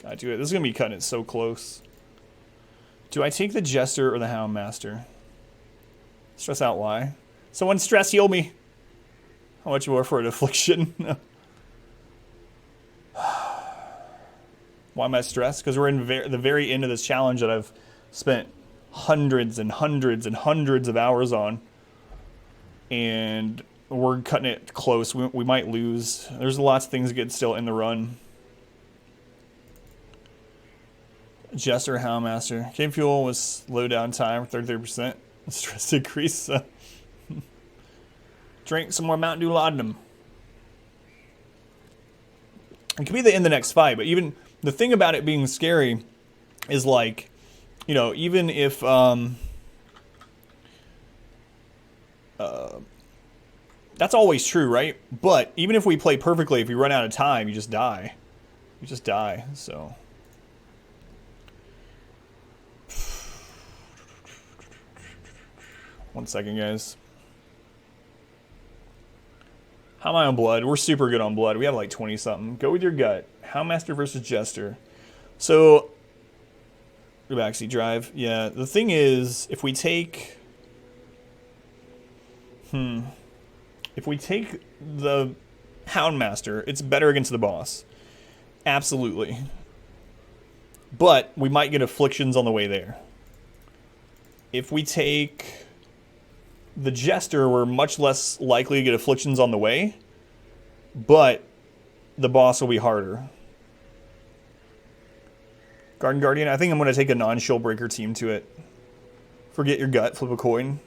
Gotta do it. This is gonna be cutting it so close. Do I take the Jester or the Houndmaster? Stress out why? Someone stress heal me! How much more for an affliction? Why am I stressed? Because we're in the very end of this challenge that I've spent hundreds and hundreds and hundreds of hours on. And we're cutting it close. We might lose. There's lots of things getting still in the run. Jester, Houndmaster. Game fuel was low down time, 33%. Stress increase. Drink some more Mountain Dew Laudanum. It could be the end of the next fight, but even the thing about it being scary is, like, you know, even if that's always true, right? But even if we play perfectly, if we run out of time, you just die. You just die, so. One second, guys. How am I on blood? We're super good on blood. We have like 20-something. Go with your gut. Houndmaster versus Jester. So, backseat drive. Yeah, the thing is, if we take... If we take the Houndmaster, it's better against the boss. Absolutely. But we might get afflictions on the way there. If we take the Jester, we're much less likely to get afflictions on the way, but the boss will be harder. Garden Guardian, I think I'm going to take a non-shield breaker team to it. Forget your gut, flip a coin.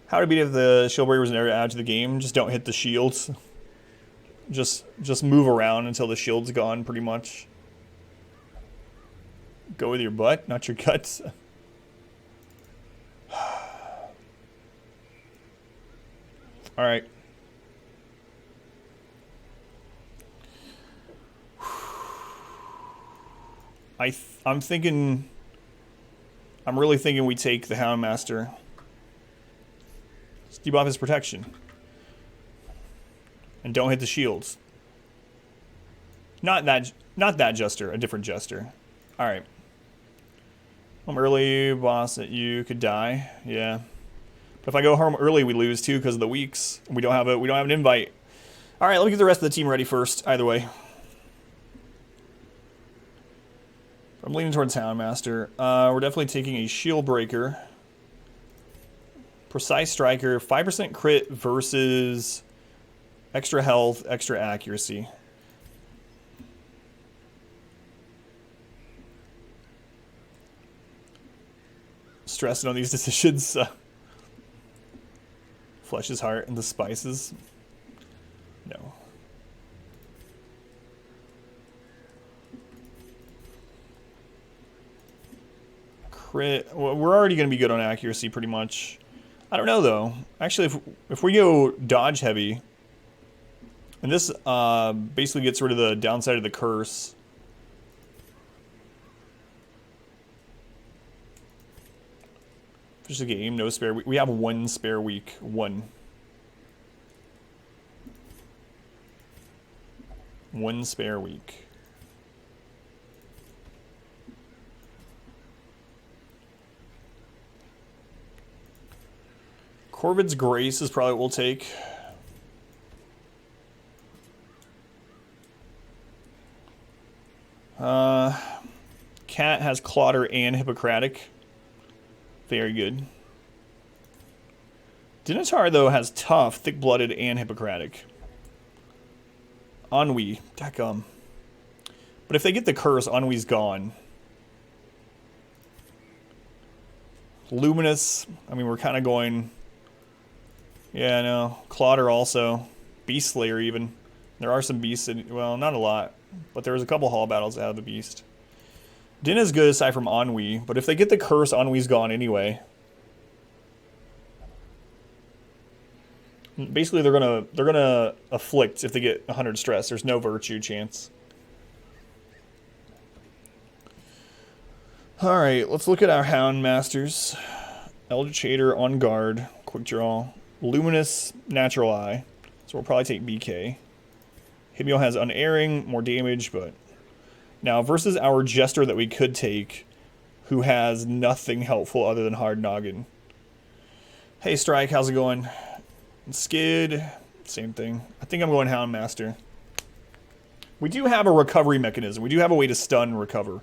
How to beat if the shield breaker was never added to the game? Just don't hit the shields. Just move around until the shield's gone, pretty much. Go with your butt, not your guts. All right. I'm thinking. I'm really thinking we take the Houndmaster. Let's debuff his protection. And don't hit the shields. Not that Jester, a different Jester. All right. Home early, boss that you could die. Yeah. But if I go home early, we lose too because of the weeks. We don't have an invite. All right, let me get the rest of the team ready first. Either way, I'm leaning towards Houndmaster. We're definitely taking a shield breaker, precise striker, 5% crit versus extra health, extra accuracy. Stressing on these decisions. Flesh's heart and the spices. No. Crit. Well, we're already going to be good on accuracy pretty much. I don't know though. Actually, if we go dodge heavy, and this basically gets rid of the downside of the curse. Finish the game, no spare week. We have 1 spare week. 1. 1 spare week. Corvid's Grace is probably what we'll take. Cat has Clotter and Hippocratic. Very good. Dinotar, though, has Tough, Thick-Blooded, and Hippocratic. Ennui. Deckum. But if they get the curse, Ennui's gone. Luminous. I mean, we're kind of going... Yeah, no. Clotter also. Beast Slayer, even. There are some beasts in... Well, not a lot. But there was a couple hall battles out of the beast. Din is good aside from Ennui. But if they get the curse, Ennui's gone anyway. Basically, they're gonna afflict if they get 100 stress. There's no virtue chance. All right, let's look at our Hound Masters. Eldritch Hater on guard, quick draw. Luminous, Natural Eye. So we'll probably take BK. Hibio has Unerring, more damage, but now versus our Jester that we could take, who has nothing helpful other than Hard Noggin. Hey Strike, how's it going? Skid, same thing. I think I'm going Hound Master. We do have a recovery mechanism. We do have a way to stun and recover.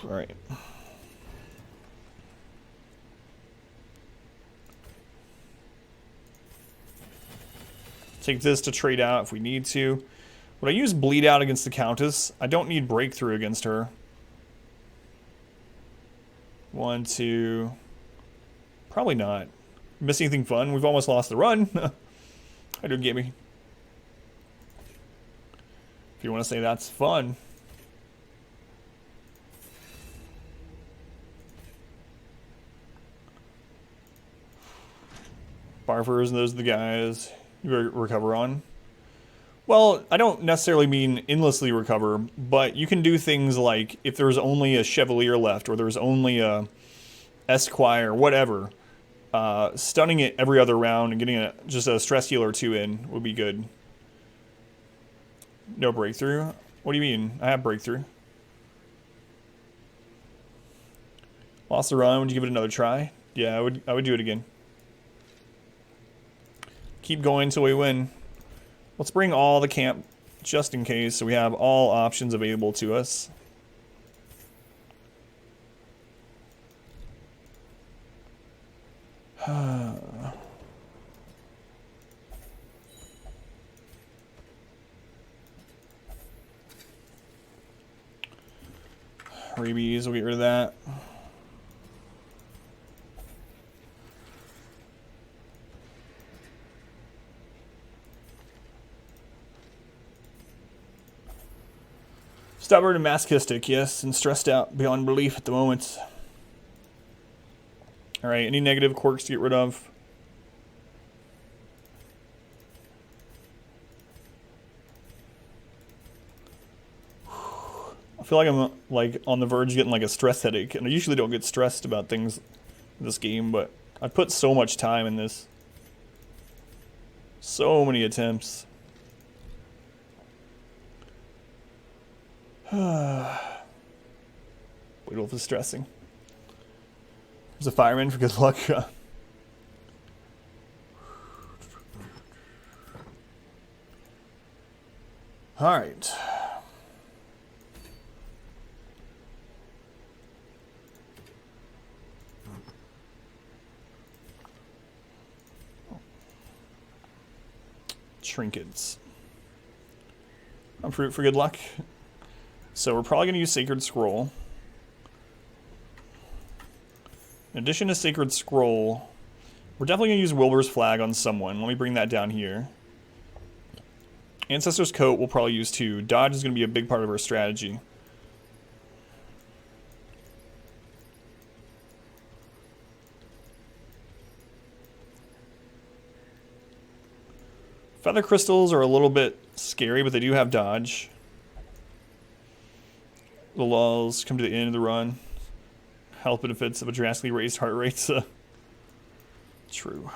Alright. Take this to trade out if we need to. Would I use Bleed Out against the Countess? I don't need Breakthrough against her. 1, 2... Probably not. Miss anything fun? We've almost lost the run. I do get me. If you want to say that's fun. Barfers, and those are the guys you recover on. Well, I don't necessarily mean endlessly recover, but you can do things like if there's only a Chevalier left, or there's only a Esquire, whatever. Stunning it every other round and getting just a stress heal or 2 in would be good. No breakthrough? What do you mean? I have breakthrough. Lost the run. Would you give it another try? Yeah, I would do it again. Keep going until we win. Let's bring all the camp just in case, so we have all options available to us. Rabies, we'll get rid of that. Stubborn and masochistic, yes, and stressed out beyond belief at the moment. Alright, any negative quirks to get rid of? I feel like I'm like on the verge of getting like a stress headache, and I usually don't get stressed about things in this game, but I put so much time in this. So many attempts. Widowolf is stressing. There's a fireman for good luck. Alright. Trinkets. Fruit for good luck. So we're probably going to use Sacred Scroll. In addition to Sacred Scroll, we're definitely going to use Wilbur's Flag on someone. Let me bring that down here. Ancestor's Coat we'll probably use too. Dodge is going to be a big part of our strategy. Feather Crystals are a little bit scary, but they do have dodge. The lulls come to the end of the run. Health benefits of a drastically raised heart rate. True.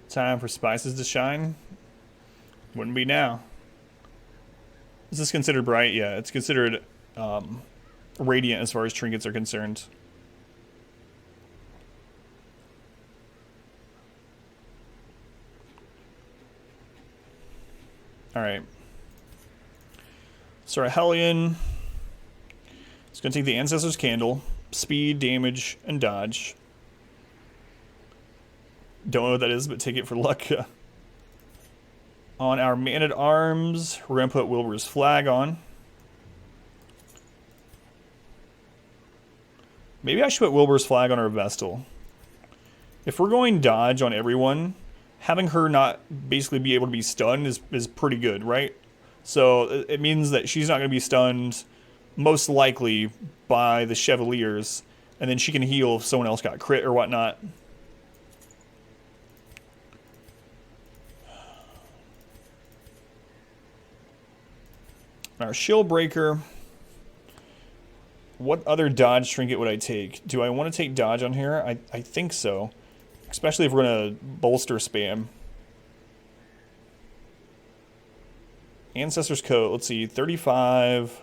Time for spices to shine? Wouldn't be now. Is this considered bright? Yeah, it's considered radiant as far as trinkets are concerned. Alright. So our Hellion is going to take the Ancestor's Candle, speed, damage, and dodge. Don't know what that is, but take it for luck. On our Man-at-Arms, we're going to put Wilbur's Flag on. Maybe I should put Wilbur's Flag on our Vestal. If we're going dodge on everyone, having her not basically be able to be stunned is pretty good, right? So it means that she's not going to be stunned, most likely, by the Chevaliers, and then she can heal if someone else got crit or whatnot. Our Shield Breaker. What other dodge trinket would I take? Do I want to take dodge on here? I think so. Especially if we're going to bolster spam. Ancestor's Coat, let's see, 35,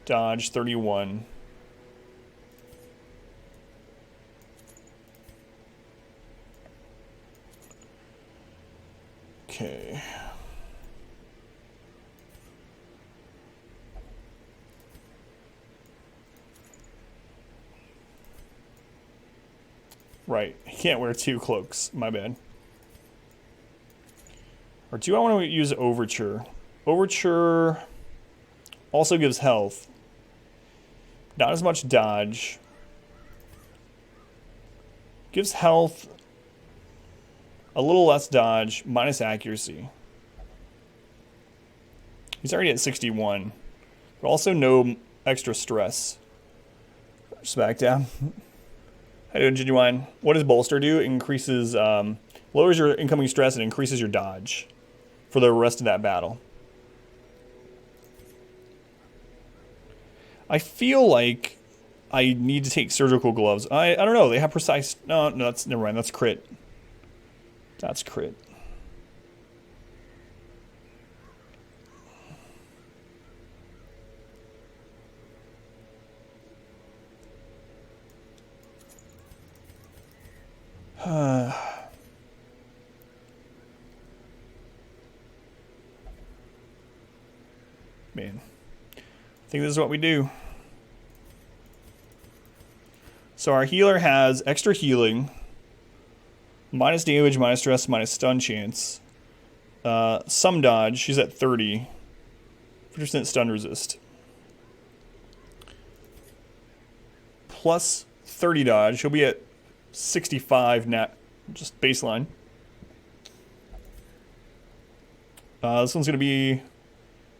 dodge, 31. Okay. Right, I can't wear 2 cloaks, my bad. Or do I want to use Overture? Overture also gives health. Not as much dodge. Gives health, a little less dodge, minus accuracy. He's already at 61. But also no extra stress. Just back down. How you doing, Genuine? What does Bolster do? It increases, lowers your incoming stress and increases your dodge for the rest of that battle. I feel like I need to take surgical gloves. I don't know. They have precise... No, that's... Never mind. That's crit. That's crit. Man. I think this is what we do. So our healer has extra healing, minus damage, minus stress, minus stun chance. Some dodge, she's at 30. 50% stun resist. Plus 30 dodge, she'll be at 65 nat, just baseline. This one's going to be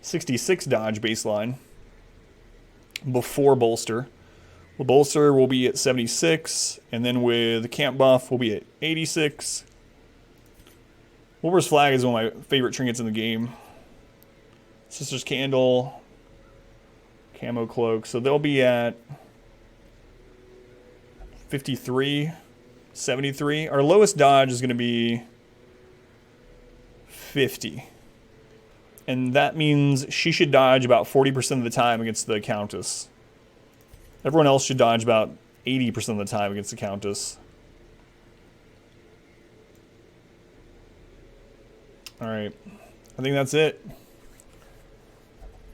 66 dodge baseline before bolster. The bolster will be at 76, and then with the camp buff, we'll be at 86. Wilbur's Flag is one of my favorite trinkets in the game. Sister's Candle, Camo Cloak, so they'll be at 53, 73. Our lowest dodge is going to be 50. And that means she should dodge about 40% of the time against the Countess. Everyone else should dodge about 80% of the time against the Countess. Alright. I think that's it.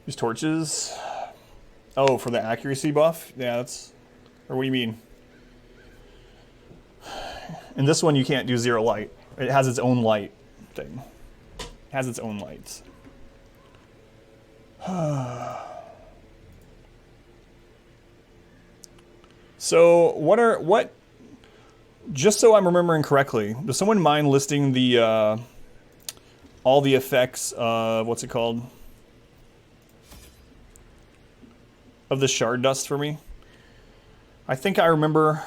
Use torches. Oh, for the accuracy buff? Yeah, that's... Or what do you mean? In this one, you can't do 0 light. It has its own light thing. It has its own lights. So just so I'm remembering correctly, does someone mind listing the all the effects of what's it called? Of the shard dust for me? I think I remember,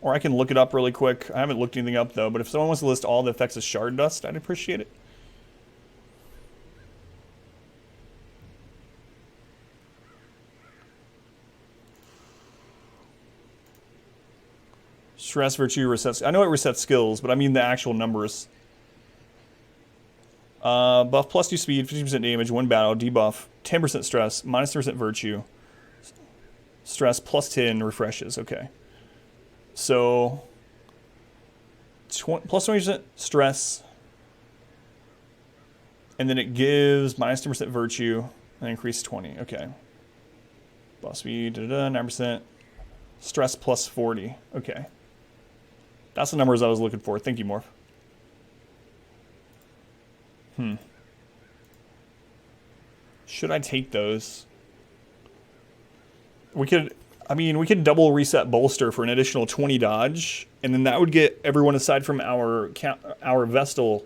or I can look it up really quick. I haven't looked anything up though, but if someone wants to list all the effects of shard dust, I'd appreciate it. Stress, virtue, resets. I know it resets skills, but I mean the actual numbers. Buff plus 2 speed, 50% damage, 1 battle, debuff, 10% stress, minus 10% virtue. Stress plus 10 refreshes, okay. So, plus 20% stress, and then it gives minus 10% virtue, and increase 20, okay. Buff speed, 9%, stress plus 40, okay. That's the numbers I was looking for. Thank you, Morph. Should I take those? We could double reset bolster for an additional 20 dodge, and then that would get everyone aside from our Vestal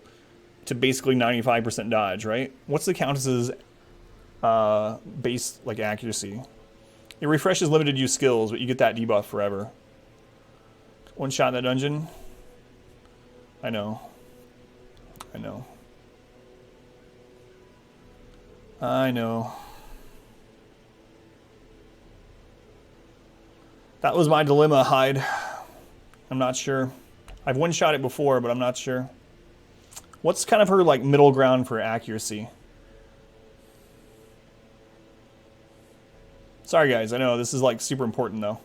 to basically 95% dodge, right? What's the Countess's base like accuracy? It refreshes limited use skills, but you get that debuff forever. One shot in that dungeon. I know. I know. I know. That was my dilemma, Hyde. I'm not sure. I've one-shot it before, but I'm not sure. What's kind of her like middle ground for accuracy? Sorry guys, I know this is like super important though.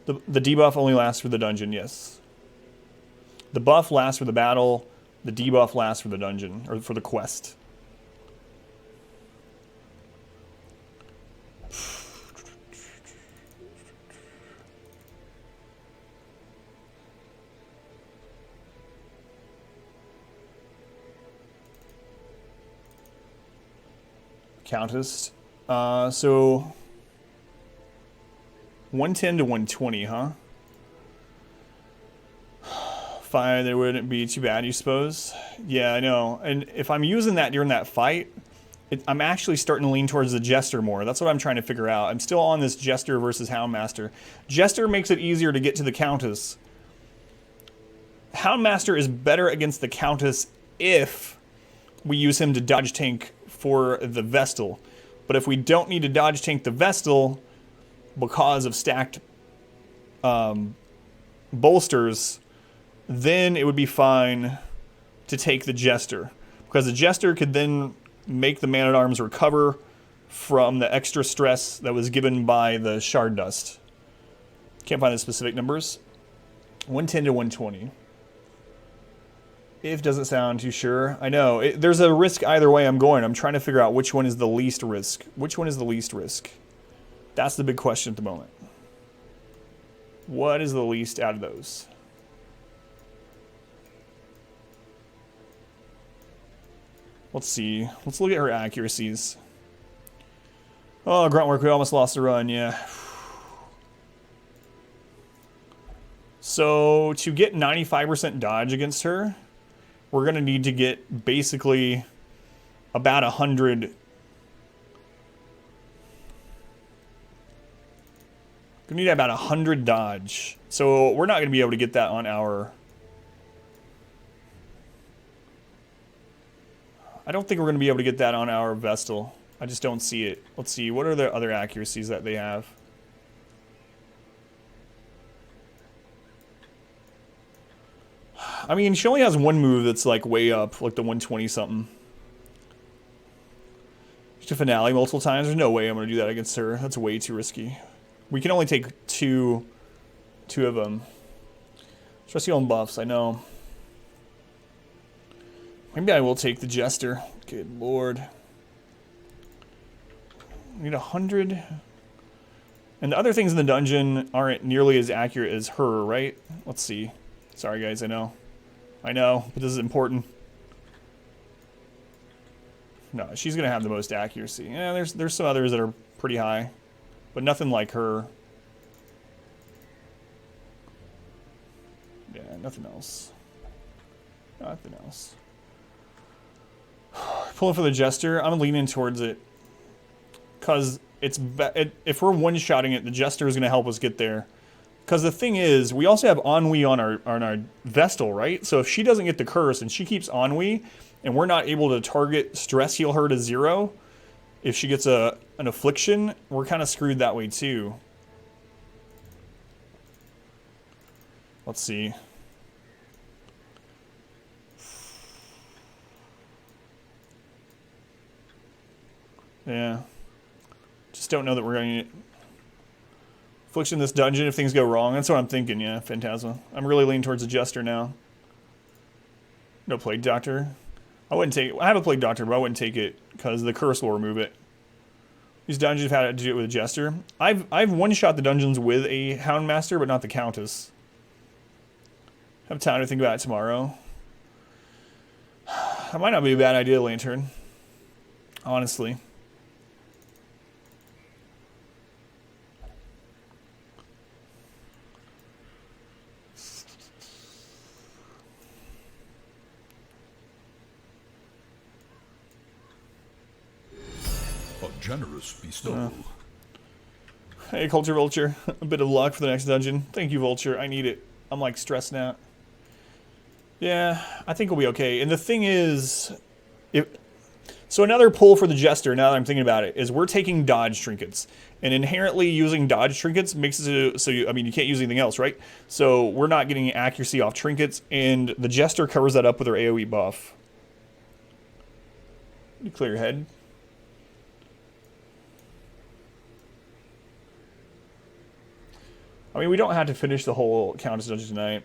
The debuff only lasts for the dungeon, yes. The buff lasts for the battle. The debuff lasts for the dungeon, or for the quest. Countess. So 110 to 120, huh? 5, that wouldn't be too bad, you suppose? Yeah, I know. And if I'm using that during that fight, I'm actually starting to lean towards the Jester more. That's what I'm trying to figure out. I'm still on this Jester versus Houndmaster. Jester makes it easier to get to the Countess. Houndmaster is better against the Countess if we use him to dodge tank for the Vestal. But if we don't need to dodge tank the Vestal because of stacked bolsters, then it would be fine to take the Jester. Because the Jester could then make the Man-at-Arms recover from the extra stress that was given by the Shard Dust. Can't find the specific numbers. 110 to 120. If doesn't sound too sure. I know. There's a risk either way I'm going. I'm trying to figure out which one is the least risk. Which one is the least risk? That's the big question at the moment. What is the least out of those? Let's see. Let's look at her accuracies. Oh, Gruntwork, we almost lost the run, yeah. So, to get 95% dodge against her, we're going to need to get basically about 100. We need about 100 dodge. So, we're not going to be able to get that on our... I don't think we're going to be able to get that on our Vestal. I just don't see it. Let's see. What are the other accuracies that they have? I mean, she only has one move that's like way up, like the 120 something. To finale multiple times. There's no way I'm going to do that against her. That's way too risky. We can only take two of them. Trusty on buffs, I know. Maybe I will take the Jester. Good lord. We need 100. And the other things in the dungeon aren't nearly as accurate as her, right? Let's see. Sorry guys, I know. I know, but this is important. No, she's going to have the most accuracy. Yeah, there's some others that are pretty high, but nothing like her. Yeah, nothing else. Nothing else. Pulling for the Jester. I'm leaning towards it. Because if we're one-shotting it, the Jester is going to help us get there. Because the thing is, we also have Ennui on our Vestal, right? So if she doesn't get the curse and she keeps Ennui, and we're not able to target stress heal her to 0, if she gets an affliction, we're kind of screwed that way too. Let's see. Yeah. Just don't know that we're going to affliction this dungeon if things go wrong. That's what I'm thinking, yeah, Phantasma. I'm really leaning towards a Jester now. No Plague Doctor. I wouldn't take it. I have a Plague Doctor, but I wouldn't take it because the curse will remove it. These dungeons have had to do it with a Jester. I've one-shot the dungeons with a Houndmaster, but not the Countess. Have time to think about it tomorrow. That might not be a bad idea, Lantern. Honestly. A generous bestowal. Hey, Culture Vulture. A bit of luck for the next dungeon. Thank you, Vulture. I need it. I'm like stressed out. Yeah, I think we'll be okay. And the thing is, so another pull for the Jester, now that I'm thinking about it, is we're taking dodge trinkets. And inherently using dodge trinkets makes it so, I mean, you can't use anything else, right? So we're not getting accuracy off trinkets, and the Jester covers that up with our AoE buff. You clear your head. I mean, we don't have to finish the whole Countess dungeon tonight.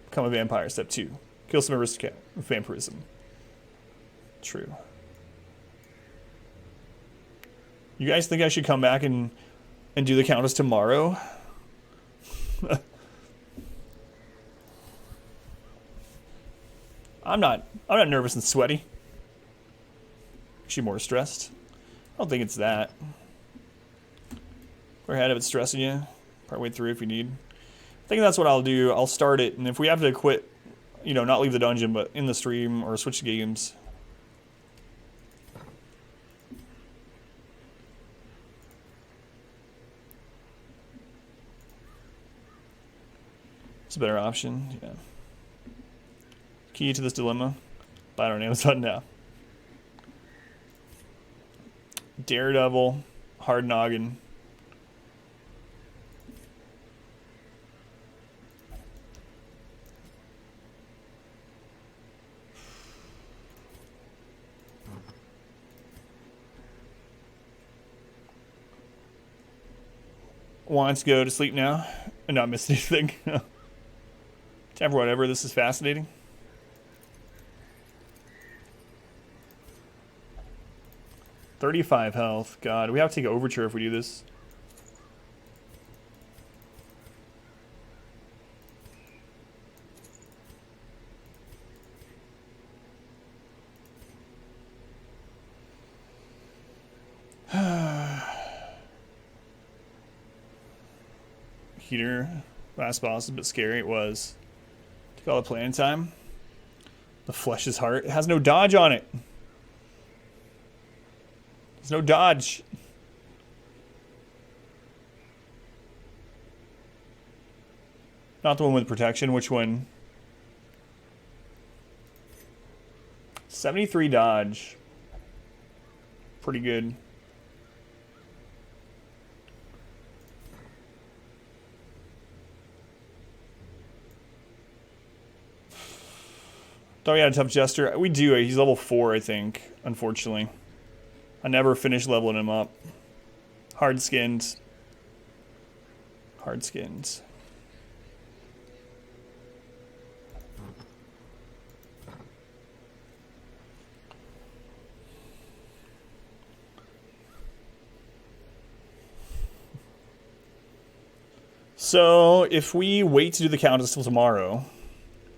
Become a vampire, step 2. Kill some aristocrat with vampirism. True. You guys think I should come back and do the Countess tomorrow? I'm not nervous and sweaty. Actually more stressed. I don't think it's that. Go ahead if it's stressing you. Partway through if you need. I think that's what I'll do. I'll start it, and if we have to quit, you know, not leave the dungeon, but in the stream or switch games. It's a better option, yeah. Key to this dilemma. Buy it on Amazon now. Daredevil, Hard Noggin. Wants to go to sleep now and not miss anything. Time for whatever. This is fascinating. $35 health. God, we have to take an overture if we do this. Heater. Last boss is a bit scary. It was. Took all the plan time. The Flesh's Heart. It has no dodge on it. There's no dodge. Not the one with protection. Which one? 73 dodge. Pretty good. Thought we had a tough Jester. We do. He's level 4, I think, unfortunately. I never finished leveling him up. Hard-skinned. Hard-skinned. So, if we wait to do the Countess till tomorrow,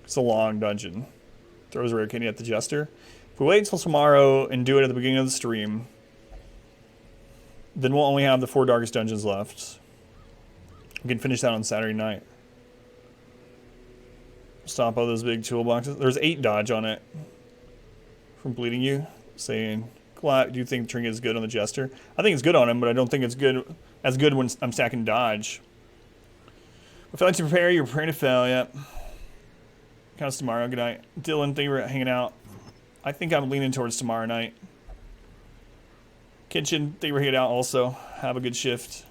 it's a long dungeon. Throws a rare kidney at the Jester. If we wait until tomorrow and do it at the beginning of the stream, then we'll only have the 4 darkest dungeons left. We can finish that on Saturday night. Stop all those big toolboxes. There's 8 dodge on it. From Bleeding You, saying, do you think the trinket is good on the Jester? I think it's good on him, but I don't think it's good as good when I'm stacking dodge. I feel like to prepare, you're preparing to fail, yep. Counts tomorrow. Good night. Dylan, thank you for hanging out. I think I'm leaning towards tomorrow night. Kitchen, thank you for hanging out also. Have a good shift.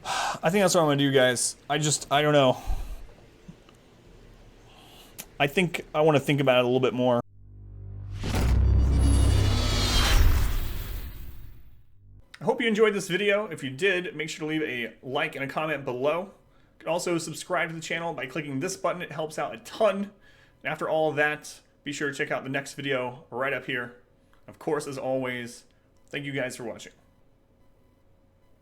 I think that's what I'm going to do, guys. I don't know. I think I want to think about it a little bit more. enjoyed this video. If you did, make sure to leave a like and a comment below. You can also subscribe to the channel by clicking this button. It helps out a ton. And after all of that, be sure to check out the next video right up here. Of course, as always, thank you guys for watching.